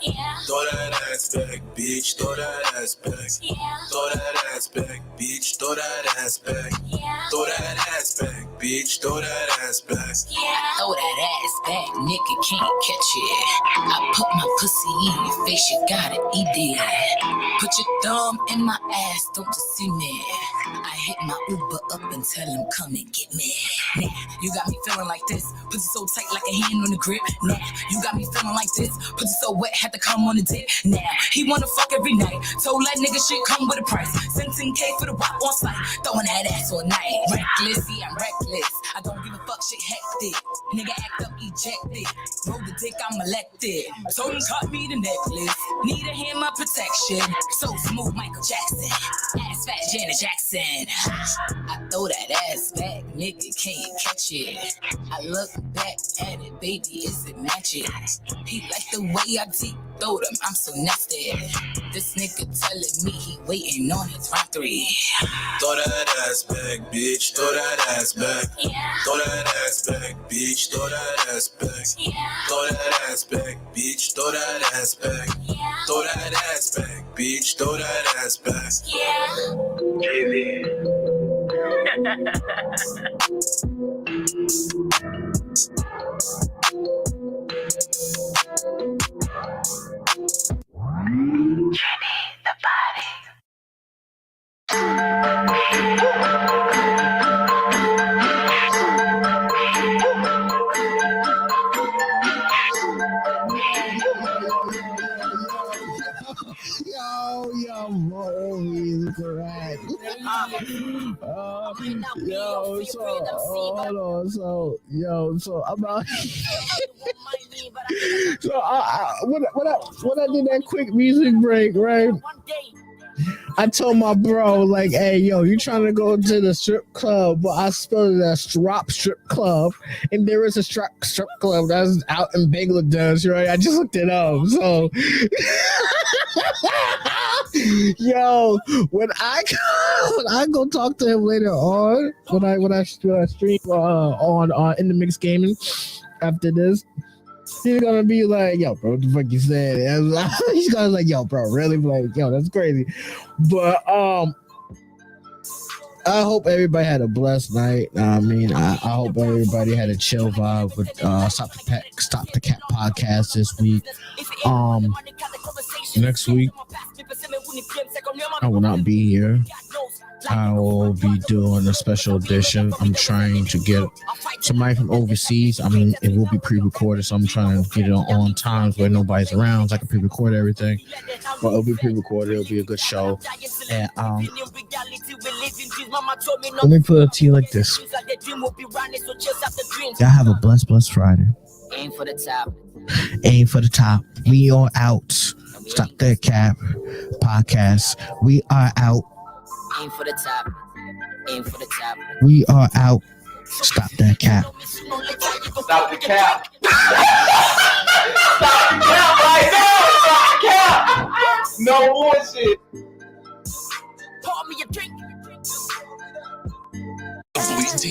Throw that ass back, bitch, throw that ass back. Throw that ass back, bitch, throw that ass back. Throw that ass back, bitch, throw that ass back. Throw that ass back, nigga can't catch it. I put my pussy in your face, you gotta eat it. Put your thumb in my ass, don't deceive me. I hit my Uber up and tell him come and get me. Nah, you got me feeling like this. Pussy so tight like a hand on the grip. Nah, you got me feeling like this. Pussy so wet, had to come on the dick. Nah, he wanna fuck every night. Told that nigga shit come with a price. Sent 10K for the wop on site. Throwing that ass all night. Reckless, yeah, I'm reckless. I don't give a fuck, shit hectic. Nigga act up, ejected. Roll the dick, I'm elected. Told him cut me the necklace. Need a hand, my protection. So smooth, Michael Jackson. Ass ass, fat Janet Jackson. I throw that ass back, nigga can't catch it. I look back at it, baby, is it matching? He like the way I deep throw them, I'm so nasty. This nigga telling me he waiting on his round 3. Throw that ass back, bitch. Throw that ass back. Throw that ass back, bitch. Throw that ass back. Throw that ass back, bitch. Throw that ass back. Throw that ass back, bitch. Throw that ass back. Yo, bro, he's correct. So I'm out. So when I did that quick music break, right? I told my bro, like, hey, yo, you trying to go to the strip club? But I spelled it as strop strip club, and there is a strip club that's out in Bangladesh, right? I just looked it up. So, yo, when I go talk to him later on, when I stream on In the Mix Gaming after this. He's gonna be like, yo, bro, what the fuck you said? He's gonna be like, yo, bro, really? Like, yo, that's crazy. But I hope everybody had a blessed night. I hope everybody had a chill vibe with Stop the Cap Podcast this week. Next week, I will not be here. I will be doing a special edition. I'm trying to get somebody from overseas. I mean, it will be pre-recorded, so I'm trying to get it on times where nobody's around, so I can pre-record everything. But it'll be pre-recorded. It'll be a good show. And let me put it to you like this: y'all have a blessed Friday. Aim for the top. Aim for the top. We are out. Stop the Cap Podcast. We are out. Aim for the top. Aim for the top. We are out. Stop that cap. Stop the cap. Stop the cap right now. Stop the cap. No bullshit. Pour me a drink. I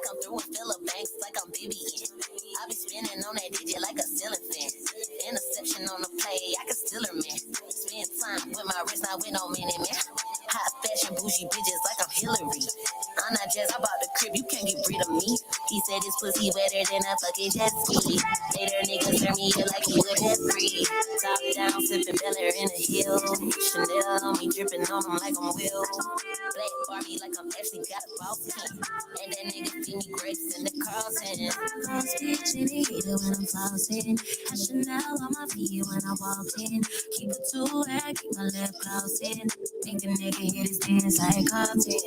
come through and fill up banks like I'm Baby in. I be spinning on that DJ like a ceiling fan. Interception on the play, I can still her man. Spend time with my wrist, not with no minute man. Hot fashion, bougie bitches like I'm Hillary. I'm not just about the crib, you can't get rid of me. He said his pussy wetter than a fucking jet ski. Later niggas turn me in like he would have free. Top down, sipping Bel Air in the hill. Chanel on me, dripping on him like I'm Will. Black Barbie like I'm actually got a boss king. And that nigga feed me grapes in the Carlton. Boss bitch in the heater when I'm flossing. Chanel on my feet when I walk in. Keep it to wet, keep my lip gloss in. Make a nigga hit his dance like Carlton.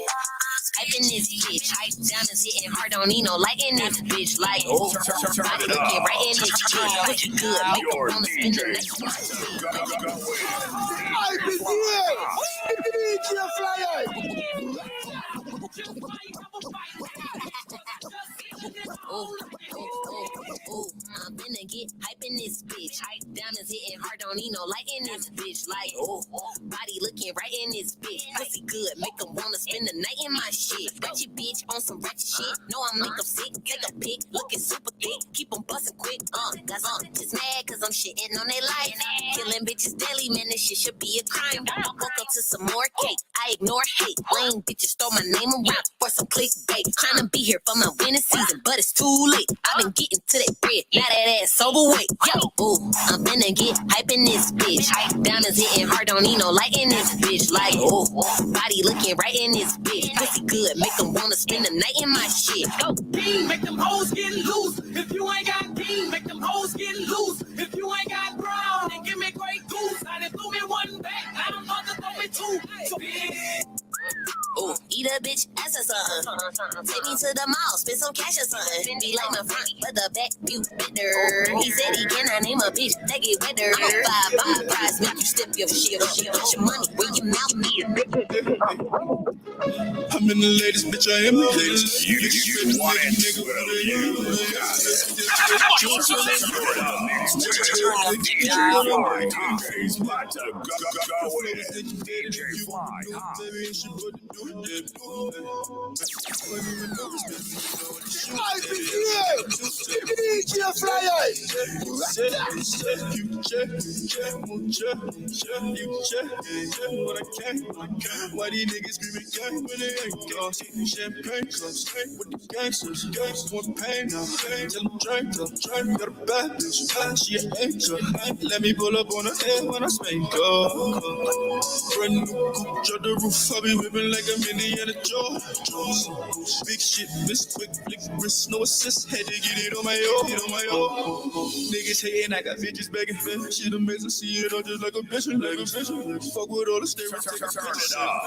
Hype in this bitch, hype diamonds hitting hard, don't need no light in this bitch. Like, oh, body looking right in this bitch. Put you good, make them wanna spin the next one. Hype is here! I'm finna get hype in this bitch. Hype diamonds hitting hard, don't need no light in this bitch. Like, body looking right in this bitch. Pussy good, make them wanna spend the night in my shit. Ratchet bitch on some ratchet shit. No, I make them sick. Take a pic, looking super thick. Keep them busting quick. Just mad cause I'm shitting on their life. Killing bitches daily, man, this shit should be a crime. Woke up to some more cake. I ignore hate. Lame bitches throw my name around for some clickbait. Trying to be here for my winning season, but it's too late. I've been getting to that bread. Now that ass overweight. Yo, ooh, I'm finna get hype in this bitch. Hype diamonds hitting hard, don't need no light in this bitch. Like, body looking right in this bitch. Pussy good, make them wanna spend the night in my shit. Go. Make them hoes get loose. If you ain't got bean, make them hoes get loose. If you a bitch, ask her something. Take me to the mall, spend some cash or something. Be like my front, but the back view better. He said he cannot name a bitch, that get wetter. I'm a prize, make you step your shit. Put your money where your mouth is. I'm in the latest, bitch, I am the latest. You want it, well, you got it. DJ's about to go in. DJ Fly Why these niggas screaming gang when they ain't gone? Champagne cups with the gangsters. Gangsters want pain now. Tell them drink, got a bad bitch. She an angel. Let me pull up on her head when I spank her. Brand new coupe, drop the roof. I be whipping like I'm Indiana Jones. Big shit, miss quick, flick wrist, no assist. Had to get it on my own. Niggas hating, I got bitches begging. Shit amazing, see it all just like a bitch. Fuck with all the stereotypes. Turn it up.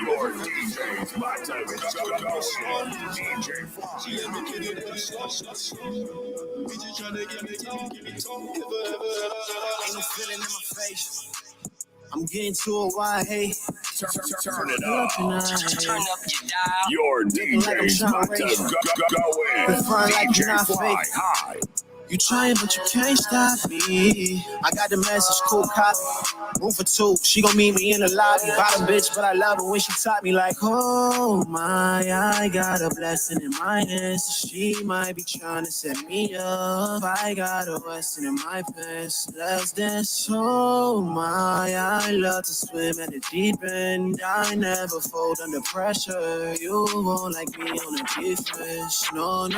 Your DJ's about to go in. DJ Fly. Ain't no feeling in my face. I'm getting to a wide hate. Turn it up. Turn up your dial. Your DJ's about to go in. DJ Fly High. You trying, but you can't stop me. I got the message, cool copy. Room for two, she gon' meet me in the lobby. Bottom bitch, but I love her when she taught me like, oh my, I got a blessing in my hands. So she might be trying to set me up. I got a blessing in my pants. Let's dance. Oh my, I love to swim at the deep end. I never fold under pressure. You won't like me on the defense. No,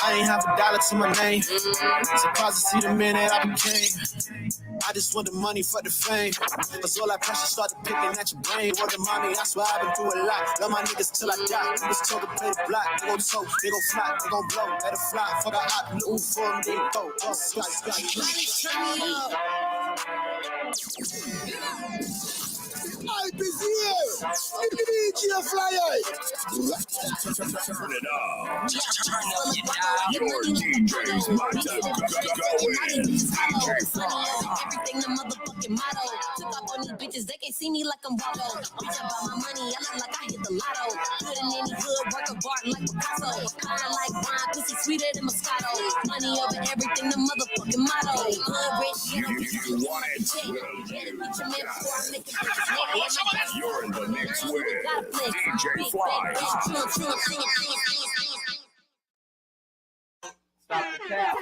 I ain't have $1 to my name. Surprised to see the man that I became. I just want the money for the fame. Cause all that pressure started picking at your brain. Word to mommy, I swear I've been through a lot. Love my niggas till I die. Niggas told to play the block. They gon' tote, they gon' fly, they gon' blow. Let it fly, fuck a hot blue for them, they go. I be here. DJ Fly. Turn it up. Your DJ's about to go in. DJ Fly. Everything the motherfucking motto. Took off on these bitches, they can't see me like I'm Waldo. Bitch about my money, I look like I hit the lotto. Good in any hood, work a bar like Picasso. Kinda like wine, pussy sweeter than Moscato. Money over everything, the motherfucking motto. Hood rich, You want it? You're in the mix with DJ Fly. Stop the cap.